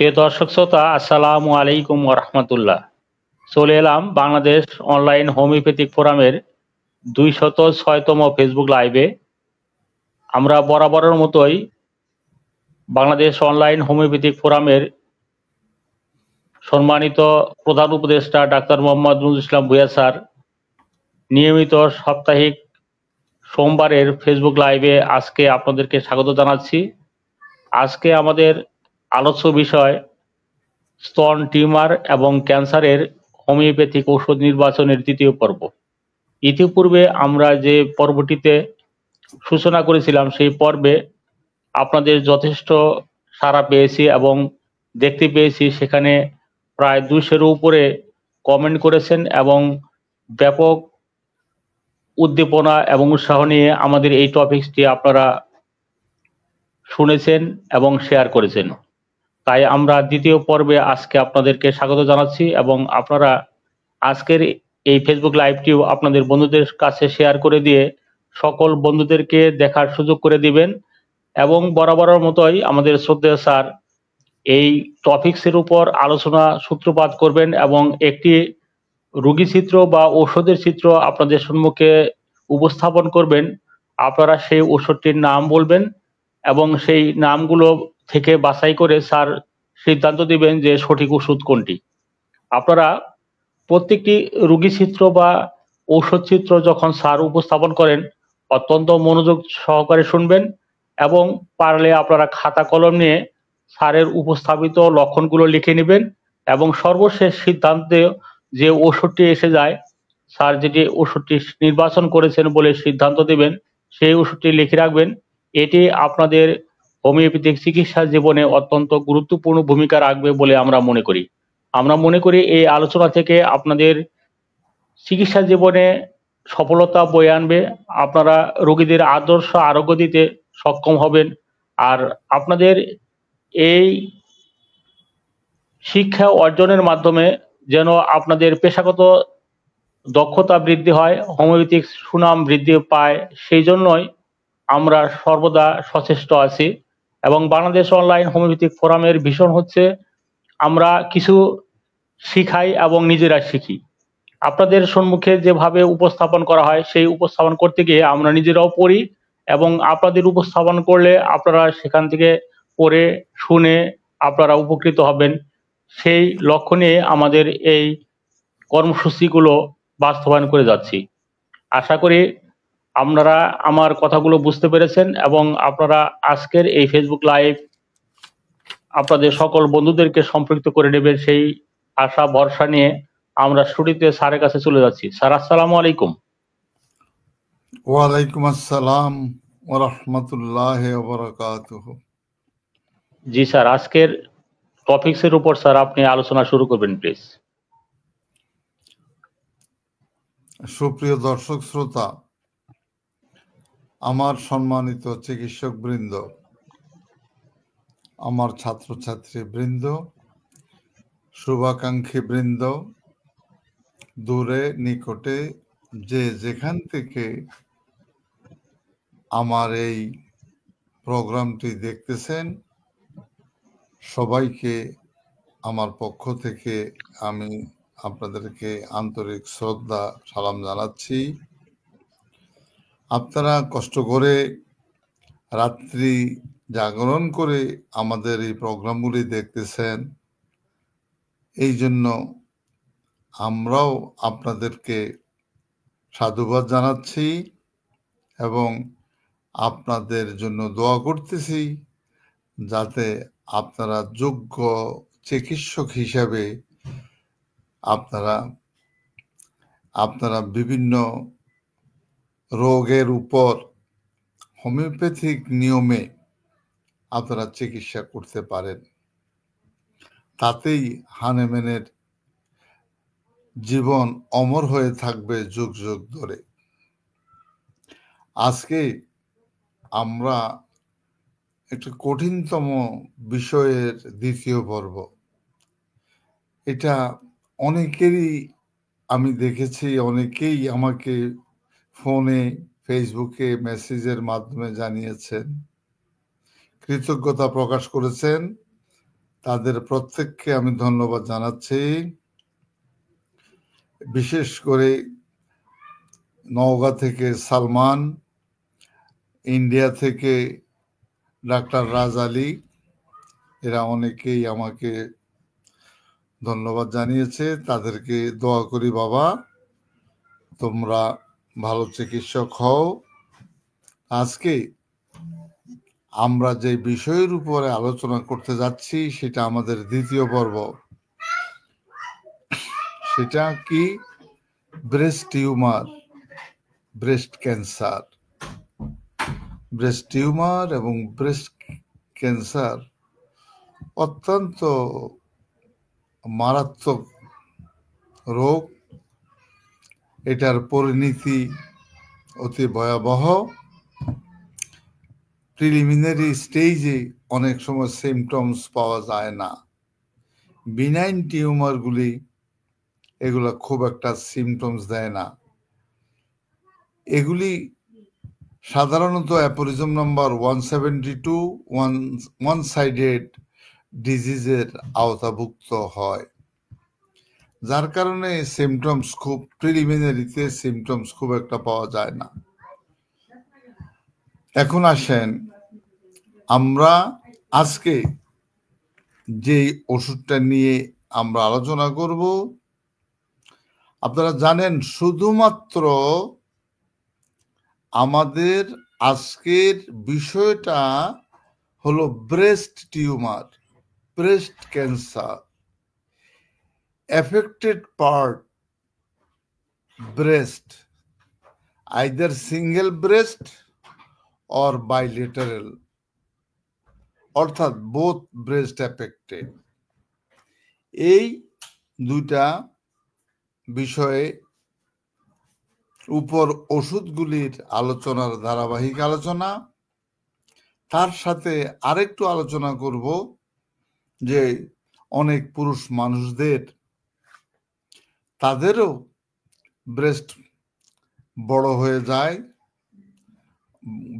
প্রিয় দর্শক শ্রোতা, আসসালামু আলাইকুম ওরহমতুল্লাহ। চলে এলাম বাংলাদেশ অনলাইন হোমিওপ্যাথিক ফোরামের ২০৬তম ফেসবুক লাইভে। আমরা বরাবরের মতোই বাংলাদেশ অনলাইন হোমিওপ্যাথিক ফোরামের সম্মানিত প্রধান উপদেষ্টা ডাক্তার মোহাম্মদ নজরুল ইসলাম ভূঁইয়া স্যার নিয়মিত সাপ্তাহিক সোমবারের ফেসবুক লাইভে আজকে আপনাদেরকে স্বাগত জানাচ্ছি। আজকে আমাদের আলোচ্য বিষয় স্তন টিউমার এবং ক্যান্সারের হোমিওপ্যাথিক ঔষধ নির্বাচনের তৃতীয় পর্ব। ইতিপূর্বে আমরা যে পর্বটিতে সূচনা করেছিলাম সেই পর্বে আপনাদের যথেষ্ট সাড়া পেয়েছি এবং দেখতে পেয়েছি সেখানে প্রায় 200-এর উপরে কমেন্ট করেছেন এবং ব্যাপক উদ্দীপনা এবং উৎসাহ নিয়ে আমাদের এই টপিকসটি আপনারা শুনেছেন এবং শেয়ার করেছেন। তাই আমরা দ্বিতীয় পর্বে আজকে আপনাদেরকে স্বাগত জানাচ্ছি এবং আপনারা আজকের এই ফেসবুক লাইভটিও আপনাদের বন্ধুদের কাছে শেয়ার করে দিয়ে সকল বন্ধুদেরকে দেখার সুযোগ করে দিবেন। এবং বরাবরের মতোই আমাদের শ্রদ্ধেয় স্যার এই টপিকসের উপর আলোচনা সূত্রপাত করবেন এবং একটি রোগী চিত্র বা ঔষধের চিত্র আপনাদের সম্মুখে উপস্থাপন করবেন। আপনারা সেই ওষুধটির নাম বলবেন এবং সেই নামগুলো থেকে বাছাই করে স্যার সিদ্ধান্ত দিবেন যে সঠিক ওষুধ কোনটি। আপনারা প্রত্যেকটি রোগী চিত্র বা ঔষধ চিত্র যখন স্যার উপস্থাপন করেন অত্যন্ত মনোযোগ সহকারে শুনবেন এবং পারলে আপনারা খাতা কলম নিয়ে স্যারের উপস্থাপিত লক্ষণগুলো লিখে নেবেন এবং সর্বশেষ সিদ্ধান্তে যে ওষুধটি এসে যায়, স্যার যেটি ওষুধটি নির্বাচন করেছেন বলে সিদ্ধান্ত দেবেন সেই ওষুধটি লিখে রাখবেন। এটি আপনাদের হোমিওপ্যাথিক চিকিৎসা জীবনে অত্যন্ত গুরুত্বপূর্ণ ভূমিকা রাখবে বলে আমরা মনে করি। আমরা মনে করি এই আলোচনা থেকে আপনাদের চিকিৎসা জীবনে সফলতা বয়ে আনবে। আপনারা রোগীদের আদর্শ আরোগ্য দিতে সক্ষম হবেন। আর আপনাদের এই শিক্ষা অর্জনের মাধ্যমে যেন আপনাদের পেশাগত দক্ষতা বৃদ্ধি হয়, হোমিওপ্যাথিক সুনাম বৃদ্ধি পায়, সেই জন্যই আমরা সর্বদা সচেষ্ট আছি। এবং বাংলাদেশ অনলাইন হোমিওপ্যাথিক ফোরামের ভীষণ হচ্ছে আমরা কিছু শিখাই এবং নিজেরা শিখি। আপনাদের সম্মুখে যেভাবে উপস্থাপন করা হয় সেই উপস্থাপন করতে গিয়ে আমরা নিজেরাও পড়ি এবং আপনাদের উপস্থাপন করলে আপনারা সেখান থেকে পড়ে শুনে আপনারা উপকৃত হবেন। সেই লক্ষ্য নিয়ে আমাদের এই কর্মসূচিগুলো বাস্তবায়ন করে যাচ্ছি। আশা করি আপনারা আমার কথাগুলো বুঝতে পেরেছেন এবং আপনারা আজকের এই ফেসবুক লাইভ আপনাদের সকল বন্ধুদেরকে সম্পৃক্ত করে নেবেন সেই আশা ভরসা নিয়ে আমরা শুরুতে স্যারের কাছে চলে যাচ্ছি। স্যার, আসসালামু আলাইকুম। ওয়ালাইকুম আসসালাম ওয়া রাহমাতুল্লাহি ওয়া বারাকাতুহু। জি স্যার, আজকের টপিকসের উপর স্যার আপনি আলোচনা শুরু করবেন প্লিজ। সুপ্রিয় দর্শক শ্রোতা, আমার সম্মানিত চিকিৎসক বৃন্দ, আমার ছাত্রছাত্রী বৃন্দ, শুভাকাঙ্ক্ষী বৃন্দ, দূরে নিকটে যে যেখান থেকে আমার এই প্রোগ্রামটি দেখতেছেন, সবাইকে আমার পক্ষ থেকে আমি আপনাদেরকে আন্তরিক শ্রদ্ধা সালাম জানাচ্ছি। আপনারা কষ্ট করে রাত্রি জাগরণ করে আমাদের এই প্রোগ্রামগুলি দেখতেছেন, এই জন্য আমরাও আপনাদেরকে সাধুবাদ জানাচ্ছি এবং আপনাদের জন্য দোয়া করতেছি যাতে আপনারা যোগ্য চিকিৎসক হিসাবে আপনারা বিভিন্ন রোগের উপর হোমিওপ্যাথিক নিয়মে আপনারা চিকিৎসা করতে পারেন। তাতেই হানেম্যানের জীবন অমর হয়ে থাকবে যুগ যুগ ধরে। আজকে আমরা একটা কঠিনতম বিষয়ের দ্বিতীয় পর্ব। এটা অনেকেরই আমি দেখেছি, অনেকেই আমাকে ফোনে ফেসবুকে মেসেজের মাধ্যমে জানিয়েছেন, কৃতজ্ঞতা প্রকাশ করেছেন তাদের প্রত্যেককে আমি ধন্যবাদ জানাচ্ছি। বিশেষ করে নওগাঁ থেকে সালমান, ইন্ডিয়া থেকে ডাক্তার রাজ আলী, এরা অনেকেই আমাকে ধন্যবাদ জানিয়েছে। তাদেরকে দোয়া করি, বাবা তোমরা ভালো চিকিৎসক হও। আজকে আমরা যে বিষয়ের উপরে আলোচনা করতে যাচ্ছি সেটা আমাদের দ্বিতীয় পর্ব। সেটা কি? Breast tumour, breast cancer. Breast tumour এবং ব্রেস্ট ক্যান্সার অত্যন্ত মারাত্মক রোগ। এটার পরিণতি অতি ভয়াবহ। প্রিলিমিনারি স্টেজে অনেক সময় সিমটমস পাওয়া যায় না। বিনাইন টিউমারগুলি এগুলো খুব একটা সিমটমস দেয় না। এগুলি সাধারণত অ্যাপোরিজম নাম্বার 172 ওয়ান সাইডেড ডিজিজের আওতাভুক্ত হয়, যার কারণে সিমটমস খুব প্রিলিমিনারিতে সিমটমস খুব একটা পাওয়া যায় না। এখন আসেন, আমরা আজকে যে ওষুধটা নিয়ে আমরা আলোচনা করব, আপনারা জানেন শুধুমাত্র আমাদের আজকের বিষয়টা হলো breast tumour, breast cancer. affected part breast, either single breast or bilateral, অর্থাৎ both breast affected। এই দুইটা বিষয়ে উপর ওষুধগুলির আলোচনার ধারাবাহিক আলোচনা। তার সাথে আরেকটু আলোচনা করব যে অনেক পুরুষ মানুষদের তাদেরও ব্রেস্ট বড় হয়ে যায়।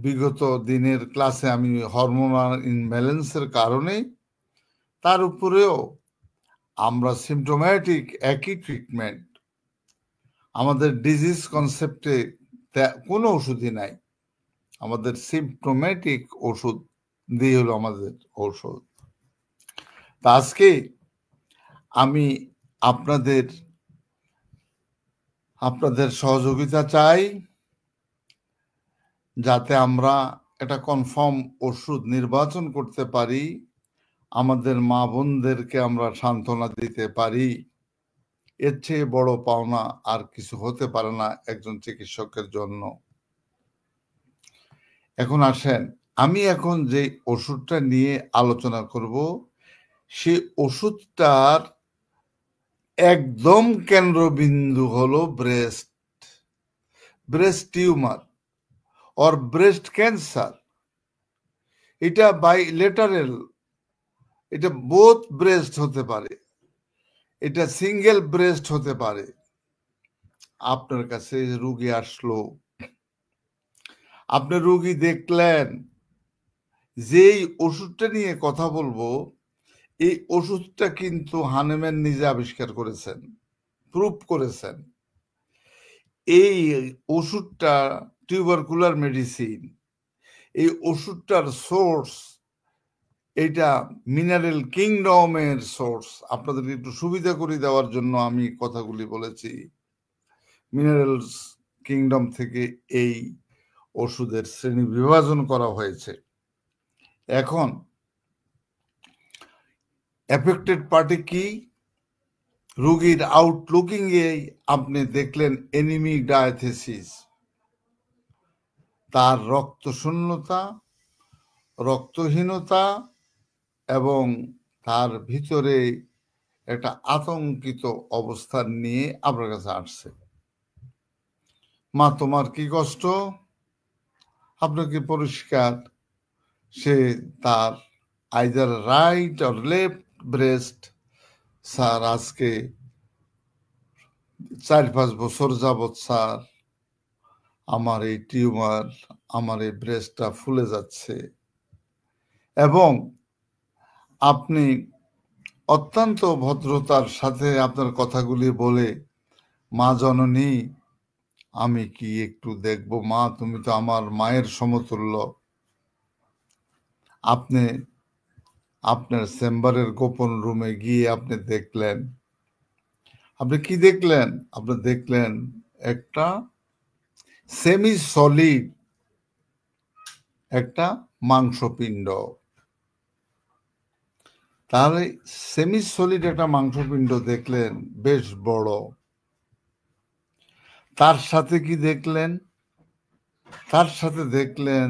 বিগত দিনের ক্লাসে আমি হরমোনাল ইমব্যালেন্সের কারণে তার উপরেও আমরা সিমটোম্যাটিক একই ট্রিটমেন্ট, আমাদের ডিজিজ কনসেপ্টে কোনো ওষুধই নাই, আমাদের সিমটোম্যাটিক ওষুধ দিয়ে হলো আমাদের ঔষধ। তা আজকে আমি আপনাদের সহযোগিতা চাই, যাতে আমরা একটা কনফার্ম ওষুধ নির্বাচন করতে পারি, আমাদের মা বোনদেরকে আমরা সান্ত্বনা দিতে পারি। এর চেয়ে বড় পাওনা আর কিছু হতে পারে না একজন চিকিৎসকের জন্য। এখন আসেন, আমি এখন যে ওষুধটা নিয়ে আলোচনা করব সেই ওষুধটার একদম কেন্দ্রবিন্দু হলো breast tumour or breast cancer. এটা বাইলেটারাল, এটা বোথ ব্রেস্ট হতে পারে, এটা সিঙ্গেল ব্রেস্ট হতে পারে। আপনার কাছে রোগী আসলো, আপনি রোগী দেখলেন, যেই ওষুধটা নিয়ে কথা বলবো এই ওষুধটা কিন্তু হানেম্যান নিজে আবিষ্কার করেছেন, প্রুভ করেছেন। এই ওষুধটা টিউবারকুলার মেডিসিন। এই ওষুধটার সোর্স এটা মিনারেল কিংডমের সোর্স। আপনাদেরকে একটু সুবিধা করে দেওয়ার জন্য আমি কথাগুলি বলেছি। মিনারেলস কিংডম থেকে এই ওষুধের শ্রেণী বিভাজন করা হয়েছে। এখন এফেক্টেড পার্টি কি? রোগীর আউটলুকিং এ আপনি দেখলেন এনিমিক ডায়াথেসিস, তার রক্তশূন্যতা, রক্তহীনতা এবং তার ভিতরে একটা আতঙ্কিত অবস্থান নিয়ে আপনার কাছে আসছে। মা তোমার কি কষ্ট? আপনাকে পরিষ্কার সে তার either right or left breast, sir আজকে 4-5 বছর যাবৎ স্যার আমার এই টিউমার, আমার এই ব্রেস্টটা ফুলে যাচ্ছে। এবং আপনি অত্যন্ত ভদ্রতার সাথে আপনার কথাগুলি বলে, মা জননী, আমি কি একটু দেখব মা, তুমি তো আমার মায়ের সমতুল্য। আপনি আপনার চেম্বারের গোপন রুমে গিয়ে আপনি দেখলেন, আপনি কি দেখলেন? আপনি দেখলেন একটা সেমি সলিড একটা মাংসপিণ্ড। তাহলে সেমি সলিড একটা মাংসপিণ্ড দেখলেন, বেশ বড়। তার সাথে কি দেখলেন? তার সাথে দেখলেন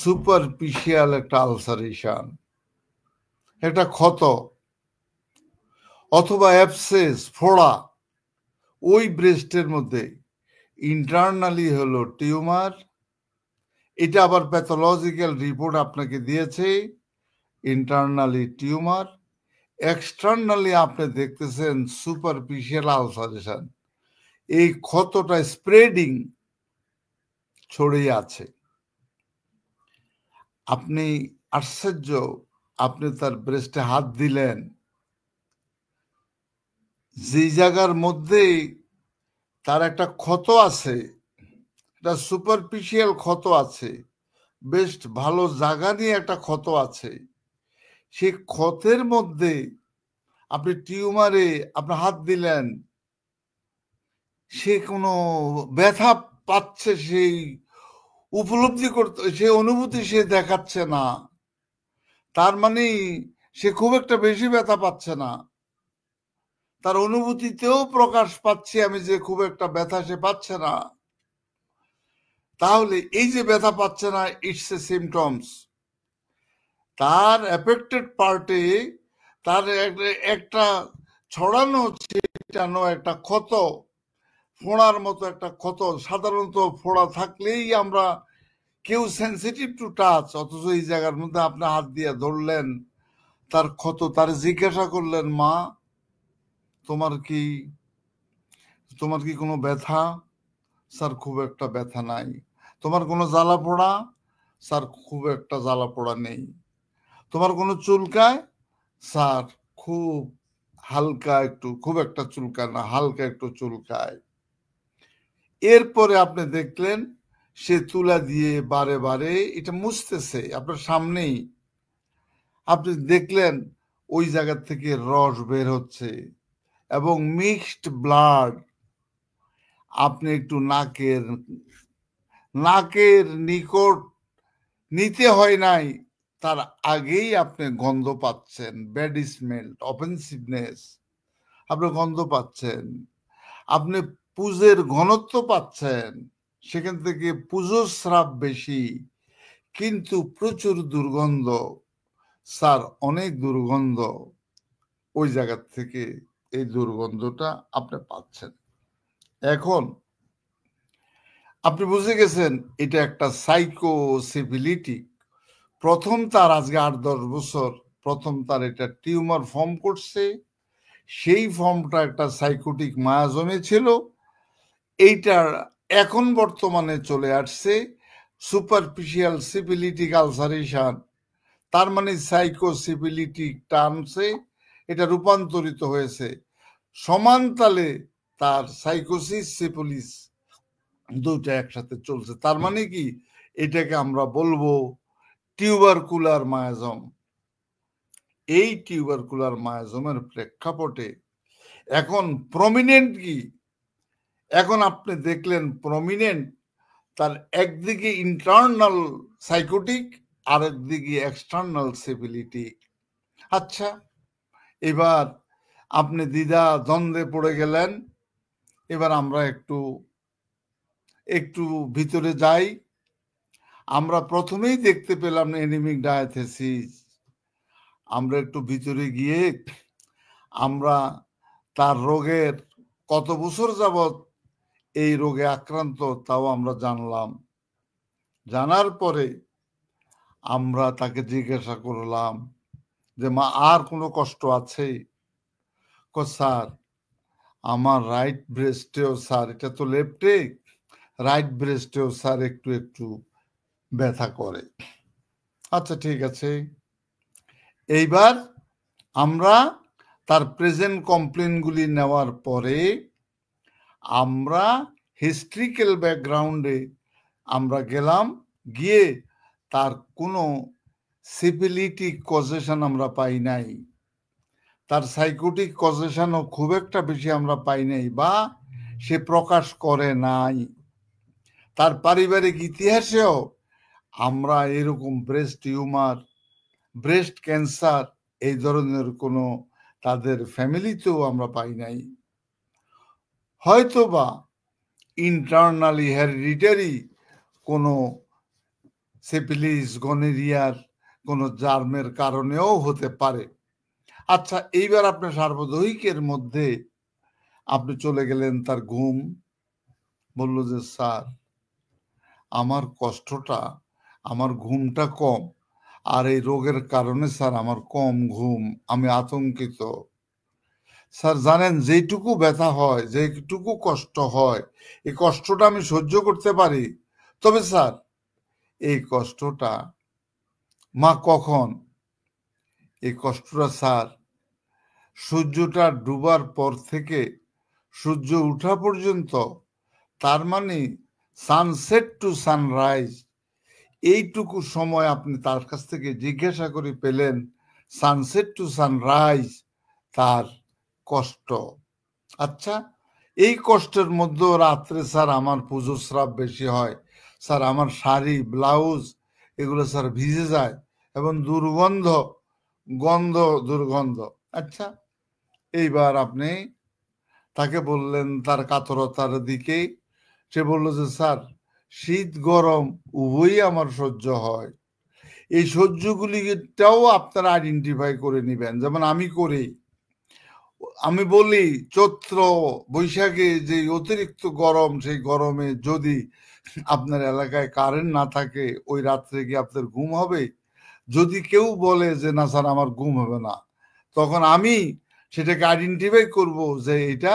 সুপারফিশিয়াল একটা আলসারেশন, একটা ক্ষত অথবা অ্যাবসেস, ফোড়া ওই ব্রেস্টের মধ্যে। ইন্টারনালি হলো টিউমার, এটা আবার প্যাথোলজিক্যাল রিপোর্ট আপনাকে দিয়েছে, ইন্টারনালি টিউমার। এক্সটার্নালি আপনি দেখতেছেন সুপারফিশিয়াল আলসারেশন, এই ক্ষতটা স্প্রেডিং, ছড়িয়ে আছে। আপনি আশ্চর্য, আপনি তার ব্রেস্টে হাত দিলেন, যে জায়গার মধ্যে তার একটা ক্ষত আছে, একটা সুপারফিশিয়াল ক্ষত আছে, বেশ ভালো জায়গা নিয়ে একটা ক্ষত আছে, সেই ক্ষতের মধ্যে আপনি টিউমারে আপনি হাত দিলেন, সে কোনো ব্যথা পাচ্ছে সেই উপলব্ধি করতে, সে অনুভূতি সে দেখাচ্ছে না। তার মানে সে খুব একটা বেশি ব্যথা পাচ্ছে না, তার অনুভূতিতেও প্রকাশ পাচ্ছে আমি যে খুব একটা ব্যথা সে পাচ্ছে না। তাহলে এই যে ব্যথা পাচ্ছে না, ইটস এ সিমটমস। তার এফেক্টেড পার্টে তার একটা ছড়ানো ছিটানো একটা ক্ষত, ফোড়ার মতো একটা ক্ষত। সাধারণত ফোড়া থাকলেই আমরা কেউ সেন্সিটিভ টু টাচ, অথচ এই জায়গার মধ্যে আপনি হাত দিয়ে ধরলেন তার ক্ষত, তার জিজ্ঞাসা করলেন, মা তোমার কি কোনো ব্যথা? স্যার খুব একটা ব্যথা নাই। তোমার কোনো জ্বালা পোড়া? স্যার খুব একটা জ্বালা পোড়া নেই। তোমার কোনো চুলকায়? স্যার খুব হালকা একটু, খুব একটা চুলকায় না, হালকা একটু চুলকায়। এরপরে আপনি দেখলেন সে তুলা দিয়ে বারে বারে এটা মুছতেছে আপনার সামনেই। আপনি দেখলেন ওই জায়গা থেকে রস বের হচ্ছে এবং মিক্সড ব্লাড। আপনি একটু নাকের নিকট নিতে হয় নাই, তার আগেই আপনি গন্ধ পাচ্ছেন, ব্যাড স্মেল, অফেন্সিভনেস, আপনি গন্ধ পাচ্ছেন। আপনি পুজের ঘনত্ব পাচ্ছেন, সেখান থেকে পুজোর স্রাব বেশি, কিন্তু প্রচুর দুর্গন্ধ। স্যার অনেক দুর্গন্ধ, ওই জায়গা থেকে এই দুর্গন্ধটা আপনি পাচ্ছেন। এখন আপনি বুঝে গেছেন এটা একটা সাইকোসিভিলিটি। প্রথম তার আজকে 8-10 বছর, প্রথম তার এটা টিউমার ফর্ম করছে, সেই ফর্মটা একটা সাইকোটিক মায়াজমে ছিল, এইটার এখন বর্তমানে চলে আসছে সুপারফিশিয়াল সিফিলিটিক আলসারেশন। তার মানে সাইকোসিফিলিটিক টার্মসে এটা রূপান্তরিত হয়েছে। সমান তালে তার সাইকোসিস, সিফিলিস দুইটা একসাথে চলছে। তার মানে কি, এটাকে আমরা বলবো টিউবারকুলার মায়াজম। এই টিউবারকুলার মায়াজমের প্রেক্ষাপটে এখন প্রমিনেন্ট কি? এখন আপনি দেখলেন প্রমিনেন্ট তার একদিকে ইন্টারনাল সাইকোটিক, আর একদিকে এক্সটার্নাল সিভিলিটি। আচ্ছা, এবার আপনি দ্বিধা দ্বন্দ্বে পড়ে গেলেন। এবার আমরা একটু ভিতরে যাই। আমরা প্রথমেই দেখতে পেলাম এনিমিক ডায়াথেসিস। আমরা একটু ভিতরে গিয়ে আমরা তার রোগের কত বছর যাবত এই রোগে আক্রান্ত তাও আমরা জানলাম। জানার পরে আমরা তাকে জিজ্ঞাসা করলাম যে মা আর কোনো কষ্ট আছে? স্যার আমার রাইট ব্রেস্টেও, স্যার এটা তো লেফটে, রাইট ব্রেস্টেও স্যার একটু একটু ব্যথা করে। আচ্ছা ঠিক আছে, এইবার আমরা তার প্রেজেন্ট কমপ্লেনগুলি নেওয়ার পরে আমরা হিস্ট্রিক্যাল ব্যাকগ্রাউন্ডে আমরা গেলাম, গিয়ে তার কোনো সিপিলিটিক কজেশন আমরা পাই নাই, তার সাইকোটিক কজেশনও খুব একটা বেশি আমরা পাই নাই বা সে প্রকাশ করে নাই। তার পারিবারিক ইতিহাসেও আমরা এরকম ব্রেস্ট টিউমার, ব্রেস্ট ক্যান্সার এই ধরনের কোনো তাদের ফ্যামিলিতেও আমরা পাই নাই। হয়তোবা ইন্টারনালি হেরিডিটারি কোনো সিফিলিস, গনোরিয়ার কোনো জার্মের কারণেও হতে পারে। আচ্ছা, এইবার আপনি সার্বদৈহিকের মধ্যে আপনি চলে গেলেন, তার ঘুম, বলল যে স্যার আমার কষ্টটা, আমার ঘুমটা কম, আর এই রোগের কারণে স্যার আমার কম ঘুম, আমি আতঙ্কিত। স্যার জানেন, যেটুকু ব্যথা হয়, যেটুকু কষ্ট হয়, এই কষ্টটা আমি সহ্য করতে পারি, তবে স্যার এই কষ্টটা মা কখন, এই কষ্টটা স্যার সূর্যটা ডুবার পর থেকে সূর্য উঠা পর্যন্ত, তার মানে সানসেট টু সানরাইজ, এইটুকু সময় আপনি তার কাছ থেকে জিজ্ঞাসা করে পেলেন সানসেট টু সানরাইজ তার কষ্ট। আচ্ছা, এই কষ্টের মধ্যে রাত্রে স্যার আমার পুজোস্রাব বেশি হয়, স্যার আমার শাড়ি ব্লাউজ এগুলো স্যার ভিজে যায় এবং দুর্গন্ধ, দুর্গন্ধ। আচ্ছা, এইবার আপনি তাকে বললেন তার কাতরতার দিকে, সে বলল যে স্যার শীত গরম উভয়ই আমার সহ্য হয়। এই সহ্যগুলিটাও আপনারা আইডেন্টিফাই করে নেবেন, যেমন আমি করি। আমি বলি চৈত্র বৈশাখে যে অতিরিক্ত গরম, সেই গরমে যদি আপনার এলাকায় কারেন্ট না থাকে, ওই রাত্রে কি আপনার ঘুম হবে? যদি কেউ বলে যে না স্যার আমার ঘুম হবে না, তখন আমি সেটাকে আইডেন্টিফাই করব যে এটা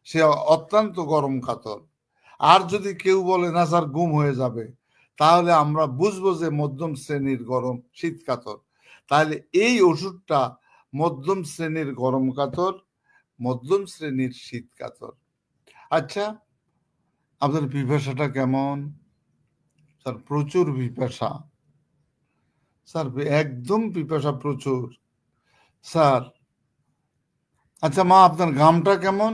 সে অত্যন্ত গরম কাতর। আর যদি কেউ বলে না স্যার ঘুম হয়ে যাবে, তাহলে আমরা বুঝবো যে মধ্যম শ্রেণীর গরম শীত কাতর। তাহলে এই ওষুধটা মধ্যম শ্রেণীর গরম কাতর, মধ্যম শ্রেণীর শীত কাতর। আচ্ছা, আপনার পিপাসাটা কেমন? স্যার প্রচুর পিপাসা। স্যার একদম পিপাসা প্রচুর। স্যার আচ্ছা মা, আপনার ঘামটা কেমন?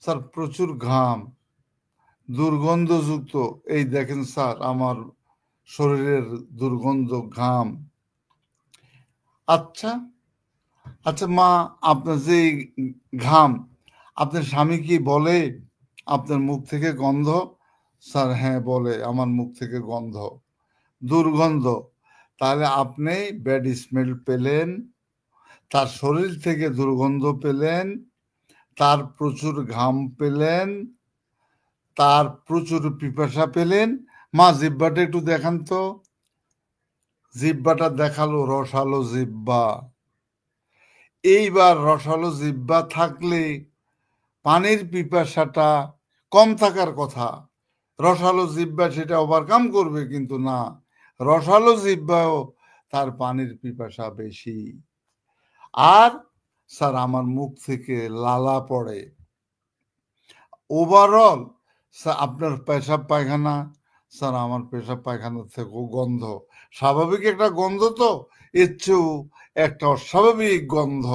স্যার প্রচুর ঘাম, দুর্গন্ধযুক্ত। এই দেখেন স্যার আমার শরীরের দুর্গন্ধ, ঘাম। আচ্ছা আচ্ছা মা, আপনার যে ঘাম, আপনার স্বামী কি বলে আপনার মুখ থেকে গন্ধ? স্যার হ্যাঁ বলে, আমার মুখ থেকে গন্ধ, দুর্গন্ধ। তাহলে আপনি ব্যাড স্মেল পেলেন, তার শরীর থেকে দুর্গন্ধ পেলেন, তার প্রচুর ঘাম পেলেন, তার প্রচুর পিপাসা পেলেন। মা জিহ্বাটা একটু দেখান তো। জিহ্বাটা দেখালো, রসালো জিহ্বা। এইবার রসালো জিহ্বা থাকলে পানির পিপাসাটা কম থাকার কথা, রসালো জিহ্বা সেটা ওভারকাম করবে, কিন্তু না, রসালো জিহ্বাও তার পানির পিপাসা বেশি। আর স্যার আমার মুখ থেকে লালা পড়ে। ওভারঅল স্যার আপনার পেশাব পায়খানা, স্যার আমার পেশাব পায়খানার থেকেও গন্ধ, স্বাভাবিক একটা গন্ধ, তো এর চেয়েও একটা অস্বাভাবিক গন্ধ,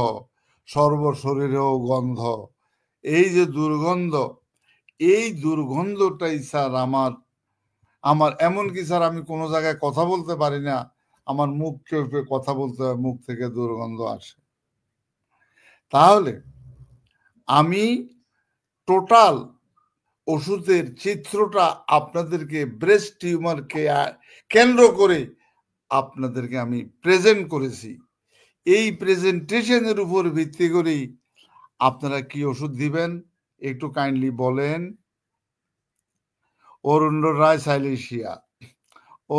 সর্বশরীরেও গন্ধ। এই যে দুর্গন্ধ, এই দুর্গন্ধটাই স্যার আমার এমনকি স্যার আমি কোনো জায়গায় কথা বলতে পারি না, আমার মুখ চেপে কথা বলতে হয়, মুখ থেকে দুর্গন্ধ আসে। তাহলে আমি টোটাল ওষুধের চিত্রটা আপনাদেরকে ব্রেস্ট টিউমারকে কেন্দ্র করে আপনাদেরকে আমি প্রেজেন্ট করেছি। এই প্রেজেন্টেশনের উপর ভিত্তি করেই আপনারা কি ওষুধ দিবেন একটু কাইন্ডলি বলেন। অরুণ রায় সাইলেশিয়া,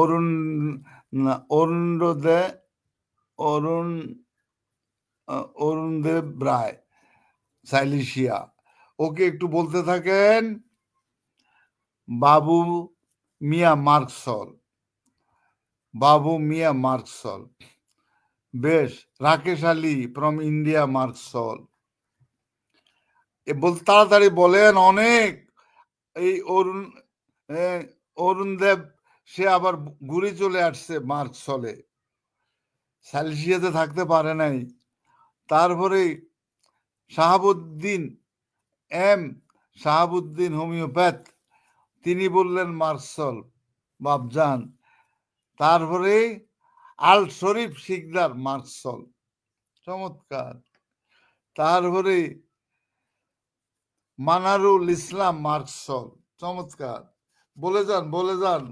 অরুণ অরুণদেব রায় সাইলেশিয়া, ওকে একটু বলতে থাকেন। বাবু মিয়া মার্কসল, বাবু মিয়া মার্কসল, বেশ, Rakesh Ali from India merc sol তাড়াতাড়ি বলেন। অনেক এই অরুণ দেব সে আবার ঘুরে চলে আসছে মার্কসলে, সালসিয়াতে থাকতে পারে নাই। তারপরে শাহাবুদ্দিন শাহাবুদ্দিন হোমিওপ্যাথ, তিনি বললেন মার্কসল বাবজান। তারপরে আল শরীফ শিকদার মার্কসল, চমৎকার। তারপরে মানারুল ইসলাম মার্কসল, চমৎকার। বলে যান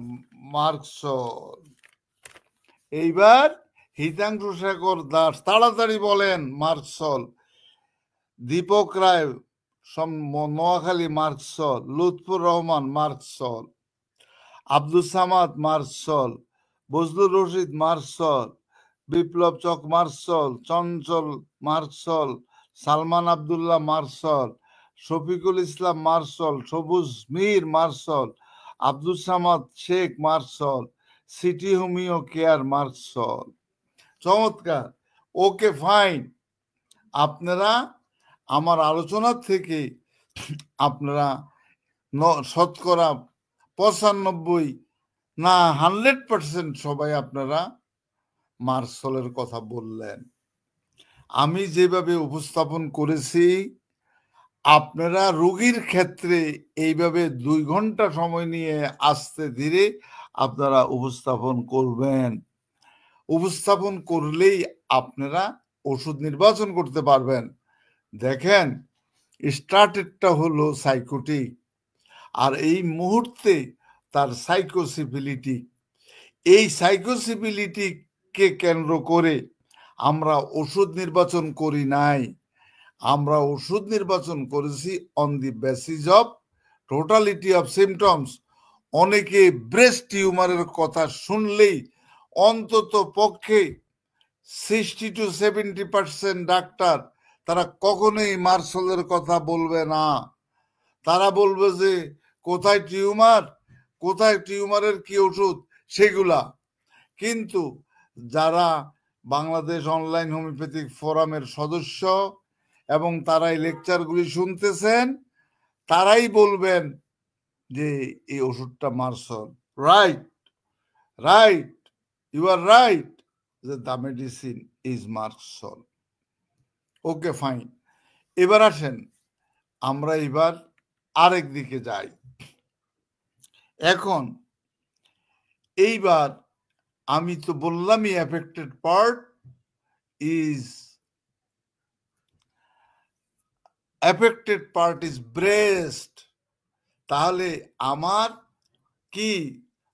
মার্কসল। এইবার হিতাংশু শেখর দাস, তাড়াতাড়ি বলেন মার্কসল। দীপক রায় Noakhali merc sol, Lutfur Rahman merc sol, Abdul Samad merc sol, Bazlur Rashid merc sol, বিপ্লব চক মার্কসল, চঞ্চল merc sol, Salman Abdullah merc sol, Shafiqul Islam merc sol, সবুজ Mir merc sol, Abdul Samad Sheikh merc sol, city homeo care merc sol. চমৎকার, ওকে ফাইন। আপনারা আমার আলোচনা থেকে আপনারা শতকরা 95 না 100% সবাই আপনারা মার্কসলের কথা বললেন। আমি যেভাবে উপস্থাপন করেছি, আপনারা রোগীর ক্ষেত্রে এইভাবে 2 ঘন্টা সময় নিয়ে আস্তে ধীরে আপনারা উপস্থাপন করবেন। উপস্থাপন করলেই আপনারা ওষুধ নির্বাচন করতে পারবেন। দেখেন, স্টার্টেডটা হলো সাইকোটিক, আর এই মুহূর্তে তার সাইকোসিবিলিটি। এই সাইকোসিবিলিটিকে কেন্দ্র করে আমরা ওষুধ নির্বাচন করি নাই, আমরা ওষুধ নির্বাচন করেছি on the basis of totality of symptoms. অনেকে ব্রেস্ট টিউমারের কথা শুনলেই অন্তত পক্ষে 60 to 70% ডাক্তার তারা কখনোই মার্কসলের কথা বলবে না। তারা বলবে যে কোথায় টিউমারের কি ওষুধ সেগুলা। কিন্তু যারা বাংলাদেশ অনলাইন হোমিওপ্যাথিক ফোরামের সদস্য এবং তারা এই লেকচারগুলি শুনতেছেন, তারাই বলবেন যে এই ওষুধটা merc sol. Right, you R right, যে the medicine is merc sol. Okay fine. এবার আসেন আমরা এবার আরেক দিকে যাই। এখন এইবার আমি তো বললামই অ্যাফেক্টেড পার্ট ইজ ব্রেস্ট। তাহলে আমার কি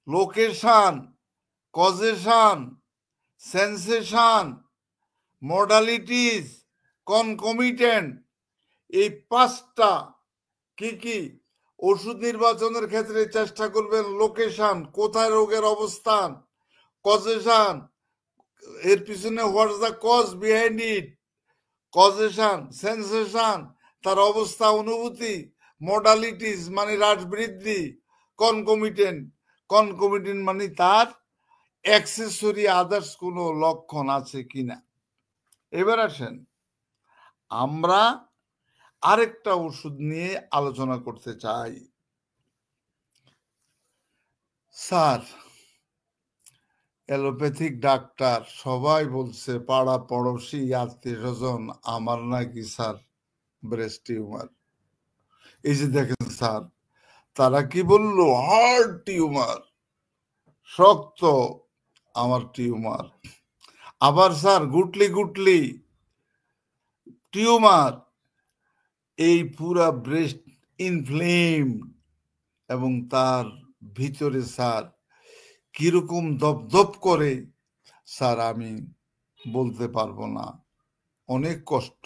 location, causation, sensation, modalities, concomitant, এই 5টা কি ওষুধ নির্বাচনের ক্ষেত্রে চেষ্টা করবেন। লোকেশন, কোথায় রোগের অবস্থান, কজেশন, এর পিছনে what's the cause behind it, causation, sensation, তার অবস্থা, অনুভূতি, মডালিটিস মানে হ্রাস বৃদ্ধি, কনকমিটেন্ট মানে তার অ্যাক্সেসরি আদার্স কোনো লক্ষণ আছে কিনা। এবার আসেন আমরা আরেকটা ওষুধ নিয়ে আলোচনা করতে চাই। স্যার, অ্যালোপ্যাথিক ডাক্তার সবাই বলছে, পাড়া পড়োশি আত্মীয় স্বজন, আমার নাকি স্যার ব্রেস্ট টিউমার। এই যে দেখেন স্যার, তারা কি বললো, হার্ড টিউমার, শক্ত আমার টিউমার। আবার স্যার গুটলি টিউমার, এই পুরা ব্রেস্ট ইনফ্লেম, এবং তার ভিতরে স্যার কিরকম দপদপ করে স্যার আমি বলতে পারবো না। অনেক কষ্ট,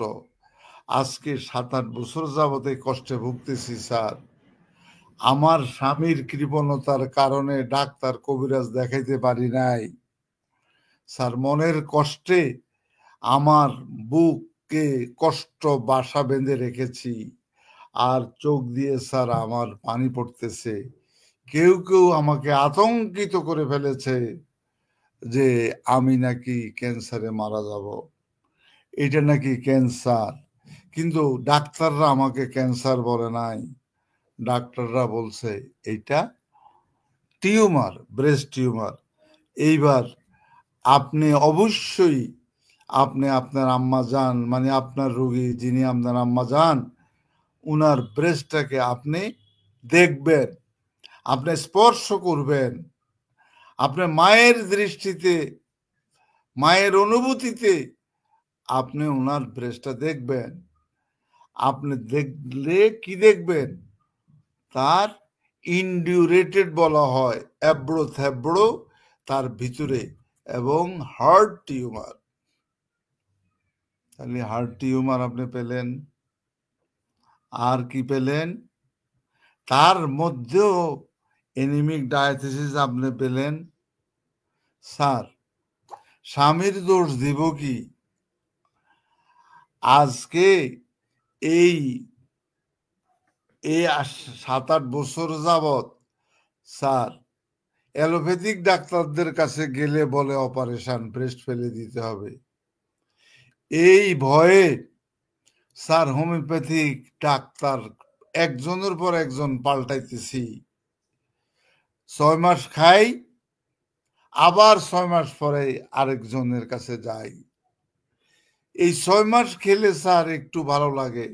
আজকে 7-8 বছর যাবত এই কষ্টে ভুগতেছি স্যার। আমার স্বামীর কৃপণতার কারণে ডাক্তার কবিরাজ দেখাইতে পারি নাই স্যার। মনের কষ্টে আমার বুকে কষ্ট বাসা বেঁধে রেখেছি, আর চোখ দিয়ে স্যার আমার পানি পড়তেছে। কেউ আমাকে আতঙ্কিত করে ফেলেছে যে আমি নাকি ক্যান্সারে মারা যাব, এটা নাকি ক্যান্সার। কিন্তু ডাক্তাররা আমাকে ক্যান্সার বলে নাই, ডাক্তাররা বলছে এইটা টিউমার, ব্রেস্ট টিউমার। এইবার আপনি অবশ্যই আপনি আপনার আম্মা যান, মানে আপনার রোগী যিনি আপনার আম্মা যান, উনার ব্রেস্টটাকে আপনি দেখবেন, আপনি স্পর্শ করবেন, আপনার মায়ের দৃষ্টিতে, মায়ের অনুভূতিতে আপনি ওনার ব্রেস্টটা দেখবেন। আপনি দেখলে কি দেখবেন, তার ইনডিউরেটেড বলা হয়, এবড়ো থেবড়ো তার ভিতরে, এবং হার্ট টিউমার। তাহলে হার্ট টিউমার আপনি পেলেন, আর কি পেলেন, তার মধ্যেও এনিমিক ডায়াথিসিস আপনি পেলেন। স্যার স্বামীর দোষ দিব কি? আজকে এই 7-8 বছর যাবৎ স্যার অ্যালোপ্যাথিক ডাক্তারদের কাছে গেলে বলে অপারেশন, ব্রেস্ট ফেলে দিতে হবে। এই ভয়ে স্যার হোমিওপ্যাথিক ডাক্তার একজনের পর একজন পাল্টাইতেছি। 6 মাস খাই, আবার 6 মাস পরে আরেকজনের কাছে যাই। এই 6 মাস খেলে স্যার একটু ভালো লাগে,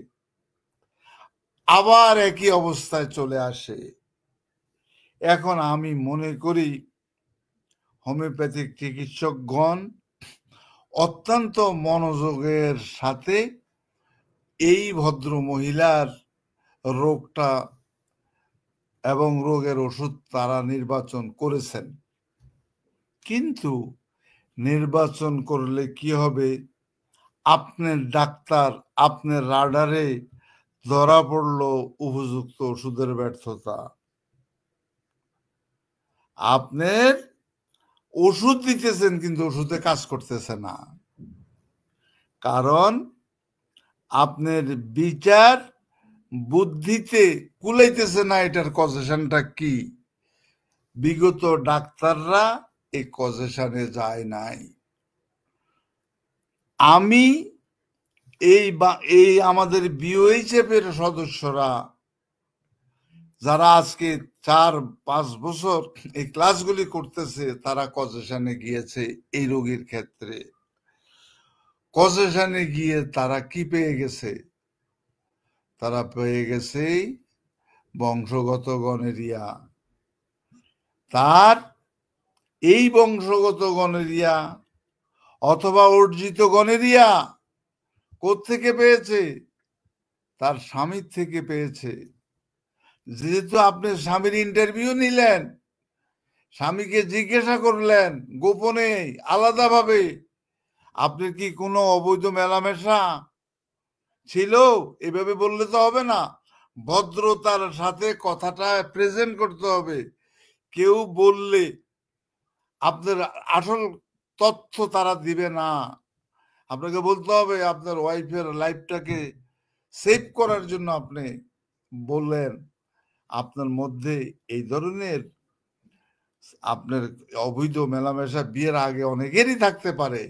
আবার একই অবস্থায় চলে আসে। এখন আমি মনে করি হোমিওপ্যাথিক চিকিৎসকগণ অত্যন্ত মনোযোগের সাথে এই ভদ্র মহিলার রোগটা এবং রোগের ওষুধ তারা নির্বাচন করেছেন। কিন্তু নির্বাচন করলে কি হবে, আপনার ডাক্তার আপনার রাডারে ধরা পড়লো উপযুক্ত ওষুধের ব্যর্থতা, আপনার ওষুধ দিতেছেন কিন্তু ওষুধে কাজ করতেছে না, কারণ আপনার বিচার বুদ্ধিতে কুলাইতেছে না এটার কজেশনটা কি। বিগত ডাক্তাররা এই কজেশনে যায় নাই। আমি এই আমাদের বিওএইচএফ এর সদস্যরা যারা আজকে 4-5 বছর এই ক্লাসগুলি করতেছে, তারা কজেশনে গিয়েছে এই রোগীর ক্ষেত্রে। কজেশনে গিয়ে তারা কি পেয়ে গেছে, তারা পেয়ে গেছে বংশগত গনেরিয়া। তার এই বংশগত গনেরিয়া অথবা অর্জিত গনেরিয়া কোত্থেকে পেয়েছে, তার স্বামীর থেকে পেয়েছে। যেহেতু আপনি স্বামীর ইন্টারভিউ নিলেন, স্বামীকে জিজ্ঞাসা করলেন গোপনে আলাদাভাবে, আপনি কি কোনো অবৈধ মেলামেশা ছিল, এভাবে বললে তো হবে না, ভদ্রতার সাথে কথাটা প্রেজেন্ট করতে হবে। কেউ বললে আপনার আসল তথ্য তারা দিবে না, আপনাকে বলতে হবে আপনার ওয়াইফের লাইফটাকে সেভ করার জন্য আপনি বললেন। আপনার মধ্যে এই ধরনের আপনার অবৈধ মেলামেশা বিয়ের আগে অনেকেরই থাকতে পারে,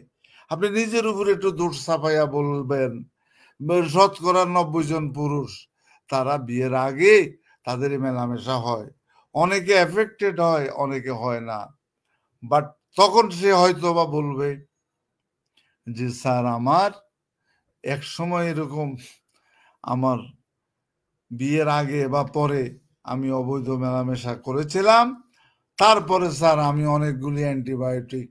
আপনি নিজের উপরে একটু দোষ চাপাইয়া বলবেন। 90% জন পুরুষ তারা বিয়ের আগে তাদের মেলামেশা হয়, অনেকে এফেক্টেড হয়, অনেকে হয় না। বাট তখন সে হয়তো বা বলবে যে স্যার আমার এক সময় এরকম আমার বিয়ের আগে বা পরে আমি অবৈধ মেলামেশা করেছিলাম, তারপরে স্যার আমি অনেকগুলি অ্যান্টিবায়োটিক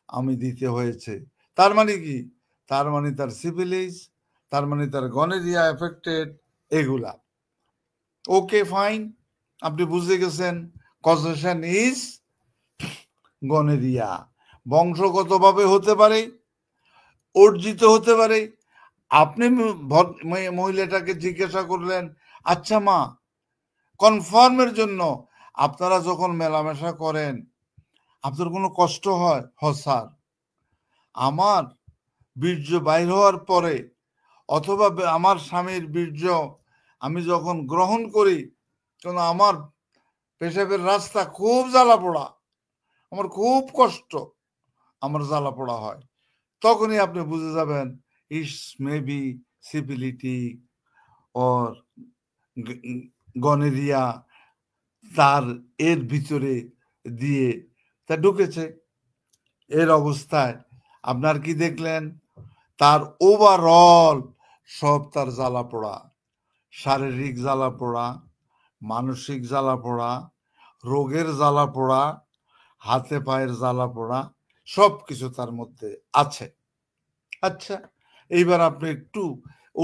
আমি দিতে হয়েছে। তার মানে কি, তার মানে তার সিফিলিস, তার মানে তার গনেরিয়া এফেক্টেড, এগুলা। ওকে ফাইন, আপনি বুঝে গেছেন কজেশন ইজ গনেরিয়া। বংশগতভাবে হতে পারে, অর্জিত হতে পারে। আপনি মহিলাটাকে জিজ্ঞাসা করলেন, আচ্ছা মা, কনফার্মের জন্য আপনারা যখন মেলামেশা করেন আপনার কোনো কষ্ট হয়? স্যার আমার বীর্য বাইর হওয়ার পরে অথবা আমার স্বামীর বীর্য আমি যখন গ্রহণ করি, কারণ আমার পেশাবের রাস্তা খুব জ্বালা পোড়া, আমার খুব কষ্ট, আমার জ্বালা পোড়া হয়, তখনই আপনি বুঝে যাবেন it's maybe syphilitic or gonorrhoea তার এর ভিতরে দিয়ে তা ঢুকেছে। এর অবস্থায় আপনার কি দেখলেন, তার ওভারঅল সব তার জ্বালা পোড়া, শারীরিক জ্বালা পোড়া, মানসিক জ্বালা পোড়া, রোগের জ্বালা পোড়া, হাতে পায়ের জ্বালা পোড়া, সব কিছু তার মধ্যে আছে। আচ্ছা, এইবার আপনি একটু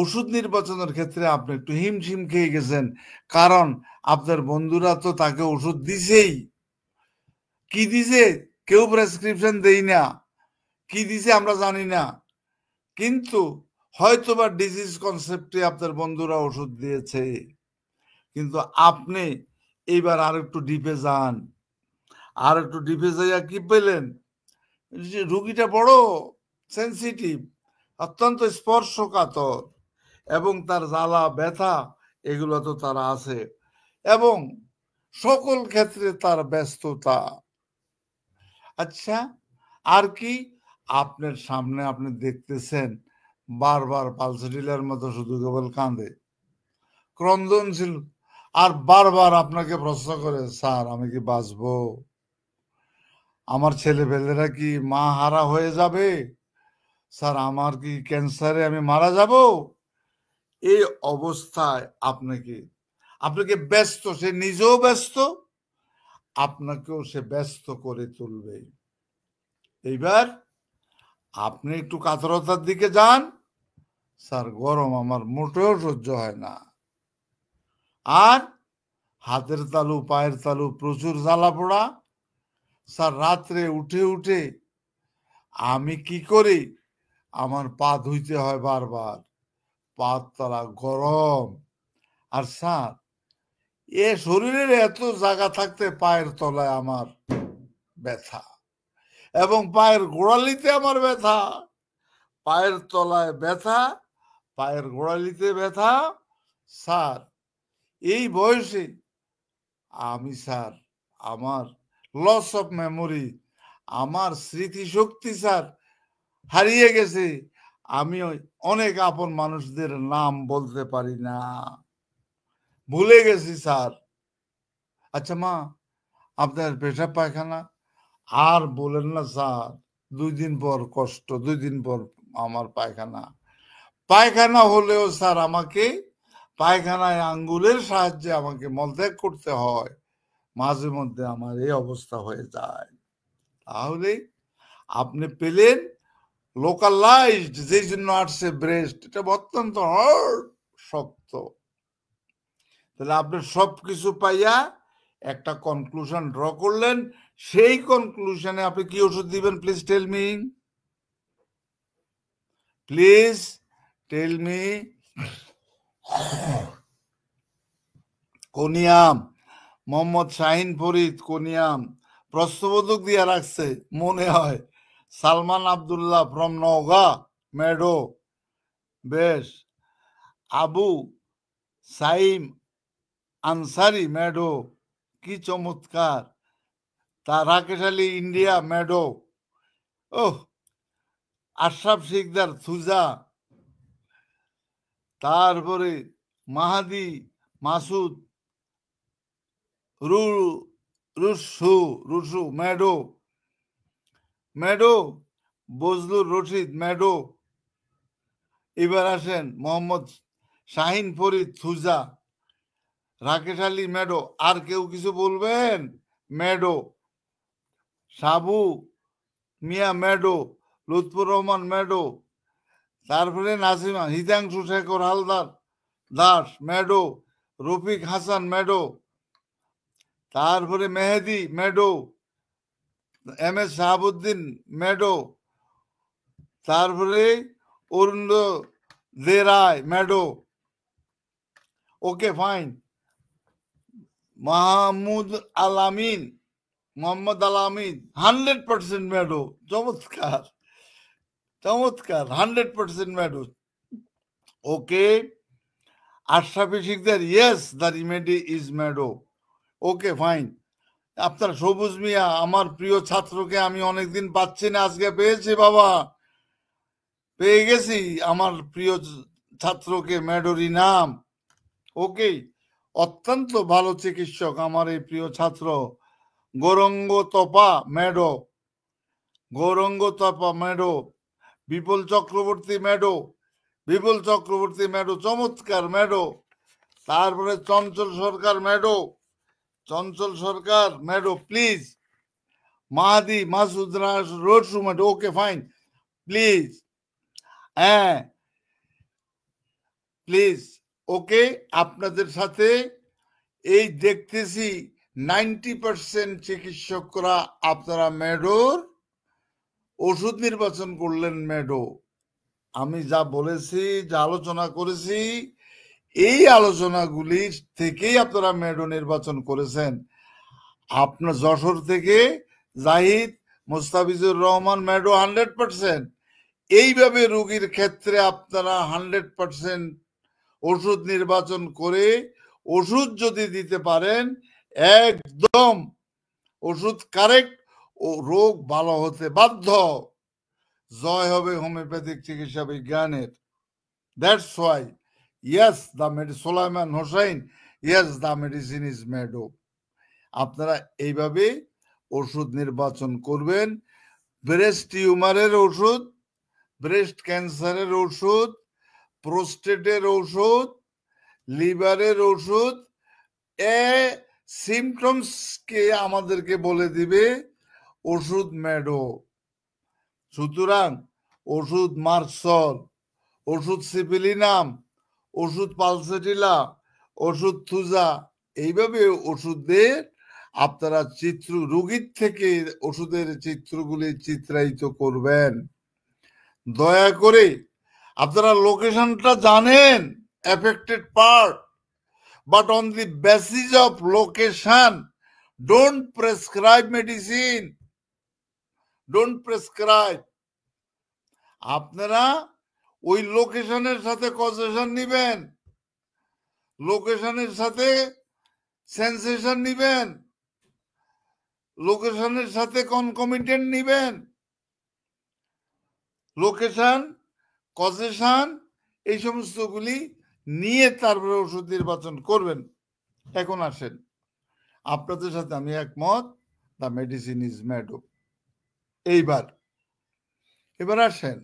ওষুধ নির্বাচনের ক্ষেত্রে আপনি একটু হিমশিম খেয়ে গেছেন, কারণ আপনার বন্ধুরা তো তাকে ওষুধ দিছেই। কি দিছে কেউ প্রেসক্রিপশন দেই না, কি দিছে আমরা জানি না, কিন্তু হয়তোবা ডিজিজ কনসেপ্টে আপনার বন্ধুরা ওষুধ দিয়েছে। কিন্তু আপনি এইবার আর একটু ডিপে যান, আর একটু ডিপে যাইয়া কি পেলেন, যে রুগীটা বড় সেন্সিটিভ, অত্যন্ত স্পর্শকাতর, এবং তার জ্বালা ব্যথা এগুলো তো তার আছে, এবং সকল ক্ষেত্রে তার ব্যস্ততা। আচ্ছা, আর কি আপনার সামনে আপনি দেখতেছেন বারবার পালসেডিলার মতো শুধু কেবল কাঁদে, ক্রন্দনশীল, আর বারবার আপনাকে প্রশ্ন করে, স্যার আমি কি বাঁচবো, আমার ছেলেপেলেরা কি মা হারা হয়ে যাবে, স্যার আমার কি ক্যান্সারে আমি মারা যাব। এই অবস্থায় আপনাকে ব্যস্ত, সে নিজেও ব্যস্ত, আপনাকেও সে ব্যস্ত করে তুলবে। এইবার আপনি একটু কাতরতার দিকে যান, স্যার গরম আমার মোটেও সহ্য হয় না, আর হাতের তালু পায়ের তালু প্রচুর জ্বালা পোড়া, স্যার রাত্রে উঠে উঠে আমি কি করি, আমার পা ধুইতে হয় বারবার, পা তলা গরম, আর স্যার এ শরীরের এত জায়গা থাকতে পায়ের তলায় আমার ব্যথা, এবং পায়ের গোড়ালিতে আমার ব্যথা, পায়ের তলায় ব্যথা, পায়ের গোড়ালিতে ব্যথা। স্যার এই বয়সে আমি, স্যার আমার লস অফ মেমোরি, আমার স্মৃতিশক্তি স্যার হারিয়ে গেছে, আমি অনেক আপন মানুষদের নাম বলতে পারি না, ভুলে গেছি স্যার। আচ্ছা মা, আপনার পেশাব পায়খানা আর বলেন না স্যার, 2 দিন পর কষ্ট, 2 দিন পর আমার পায়খানা হলেও স্যার আমাকে পায়খানায় আঙ্গুলের সাহায্যে আমাকে মলত্যাগ করতে হয়, মাঝে মধ্যে আমার এই অবস্থা হয়ে যায়। তাহলে আপনি পেলেন লোকালাইজড, যেই জন্য আসছে ব্রেস্ট, এটা অত্যন্ত হার্ড, শক্ত। তাহলে আপনি সবকিছু পাইয়া একটা কনক্লুশন ড্র করলেন, সেই কনক্লুশনে আপনি কি ওষুধ দিবেন, please tell me, please tell me. Conium, Mohammad Shahin Farid conium, প্রশ্নবোধক দিয়ে রাখছে মনে হয়। সালমান আব্দুল্লাহ ফ্রম নওগাঁ মেডো, বেশ। আবু সাইম আনসারি মেডো, কি চমৎকার। তা রাকেশ আলী ইন্ডিয়া মেডো, ওহ। আশরাফ শিকদার থুজা, তারপরে মাহাদি মাসুদ রুসু মেডো, বজলুর রশিদ মেডো। এবার আসেন মোহাম্মদ শাহিন ফরিদ থুজা, রাকেশ আলী মেডো, আর কেউ কিছু বলবেন, medo. Sabu Mia medo, Lutfur Rahman medo, তারপরে নাসিমা, হিতাংশু শেখর হালদার দাস মেডো, রফিক হাসান মেডো, তারপরে Mehedi medo, M S Shahabuddin medo, তারপরে Arun De Roy medo. Okay fine. Mohammad Al Amin 100% medo, চমৎকার 100% medo. Okay. Ashrafi Shikdar, yes the remedy is medo, okay fine. আপনার সবুজ মিয়া, আমার প্রিয় ছাত্রকে আমি অনেকদিন পাচ্ছি না, আজকে পেয়েছি বাবা, পেয়ে গেছি আমার প্রিয় ছাত্রকে, মেডোরি নাম। ওকে, অত্যন্ত ভালো চিকিৎসক আমার এই প্রিয় ছাত্র Gouranga Tapa medo, Gouranga Tapa medo, Bipul Chakraborty medo, Bipul Chakraborty medo, চমৎকার মেডো। তারপরে Chanchal Sarkar medo, Chanchal Sarkar medo please. Mahadi Masud রোডসু মেডো, ওকে ফাইন প্লিজ, হ্যাঁ প্লিজ ওকে। আপনাদের সাথে এই দেখতেছি 90% চিকিৎসকরা আপনারা মেডোর ওষুধ নির্বাচন করলেন মেডো। আমি যা বলেছি, যা আলোচনা করেছি, এই আলোচনাগুলি থেকেই আপনারা মেডো নির্বাচন করেছেন। আপনার যশোর থেকে জাহিদ মোস্তাফিজুর রহমান মেডো 100%। এইভাবে রোগীর ক্ষেত্রে আপনারা 100% ওষুধ নির্বাচন করে ওষুধ যদি দিতে পারেন, একদম ওষুধ কারেক্ট, ও রোগ ভালো হতে বাধ্য। জয় হবে হোমিওপ্যাথিক চিকিৎসা বিজ্ঞানের। That's why yes the Solaiman Hossain, yes the medicine is meadow. আপনারা এইভাবে ওষুধ নির্বাচন করবেন। ব্রেস্ট টিউমারের ওষুধ, ব্রেস্ট ক্যান্সারের ওষুধ, প্রোস্টেটের ওষুধ, লিভারের ওষুধ, সিমটমস কে আমাদেরকে বলে দিবে ওষুধ মেডো। সুতরাং ওষুধ মার্কসল, ওষুধ সিপিলিনাম, ওষুধ পালসেটিলা, ওষুধ থুজা, এইভাবে ওষুধের আপনারা চিত্র, রোগীর থেকে ওষুধের চিত্রগুলি চিত্রায়িত করবেন। দয়া করে আপনারা লোকেশনটা জানেন, affected part, but on the basis of location, don't prescribe medicine, don't prescribe। আপনারা ওই লোকেশনের সাথে কজেশন নিবেন, লোকেশনের সাথে সেন্সেশন নিবেন, লোকেশনের সাথে কনকমিটেন্ট নিবেন। লোকেশন, কজেশন, এই সমস্তগুলি নিয়ে তারপরে ওষুধ নির্বাচন করবেন। এখন আসেন, আপনাদের সাথে আমি একমত, দ্য মেডিসিন ইজ মেডো। এবার আসেন,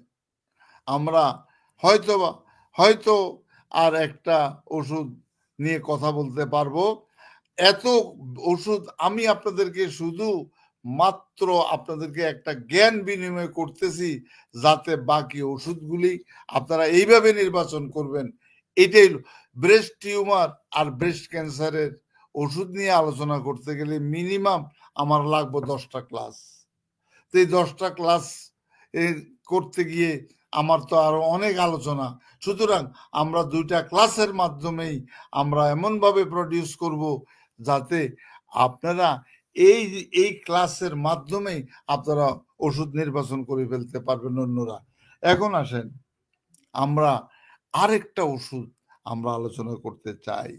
আমরা হয়তো আর একটা ওষুধ নিয়ে কথা বলতে পারবো। এত ওষুধ আমি আপনাদেরকে শুধু মাত্র আপনাদেরকে একটা জ্ঞান বিনিময় করতেছি, যাতে বাকি ওষুধগুলি আপনারা এইভাবে নির্বাচন করবেন। এটাই ব্রেস্ট টিউমার আর ব্রেস্ট ক্যান্সারের ওষুধ নিয়ে আলোচনা করতে গেলে মিনিমাম আমার লাগবে 10টা ক্লাস। তো এই 10টা ক্লাস করতে গিয়ে আমার তো আরো অনেক আলোচনা। সুতরাং আমরা 2টা ক্লাসের মাধ্যমেই আমরা এমনভাবে প্রডিউস করব যাতে আপনারা এই ক্লাসের মাধ্যমেই আপনারা ওষুধ নির্বাচন করে ফেলতে পারবেন অন্যরা। এখন আসেন, আমরা আরেকটা ওষুধ আমরা আলোচনা করতে চাই।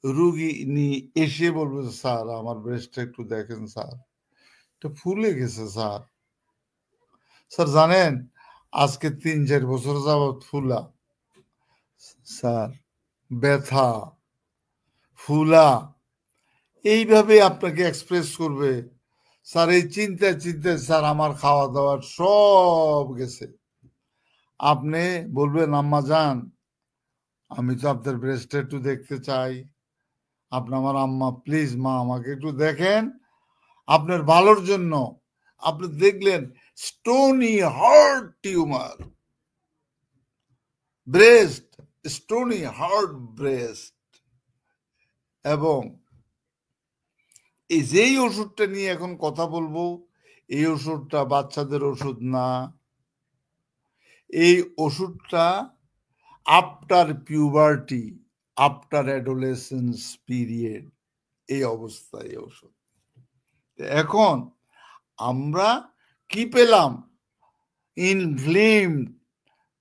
রোগী নিয়ে এসে বলবে, স্যার আমার ব্রেস্টটা একটু দেখেন স্যার, এটা ফুলে গেছে স্যার। স্যার জানেন আজকে 3-4 বছর যাবৎ ফুলা স্যার, ব্যথা, ফুলা, এইভাবে আপনাকে এক্সপ্রেস করবে। স্যার এই চিন্তায় স্যার আমার খাওয়া দাওয়া সব গেছে। আপনি বলবেন, আম্মা যান আমি তো আপনার ব্রেস্টটা একটু দেখতে চাই, আপনি আমার আম্মা প্লিজ মা আমাকে একটু দেখেন আপনার ভালোর জন্য। আপনি দেখলেন stony heart tumour breast, stony heart breast, এবং এই যেই ওষুধটা নিয়ে এখন কথা বলবো, এই ওষুধটা বাচ্চাদের ওষুধ না। এই ওষুধটা after puberty, after adolescence period, এই অবস্থায় ওষুধ। এখন আমরা কি পেলাম? ইনফ্লেমড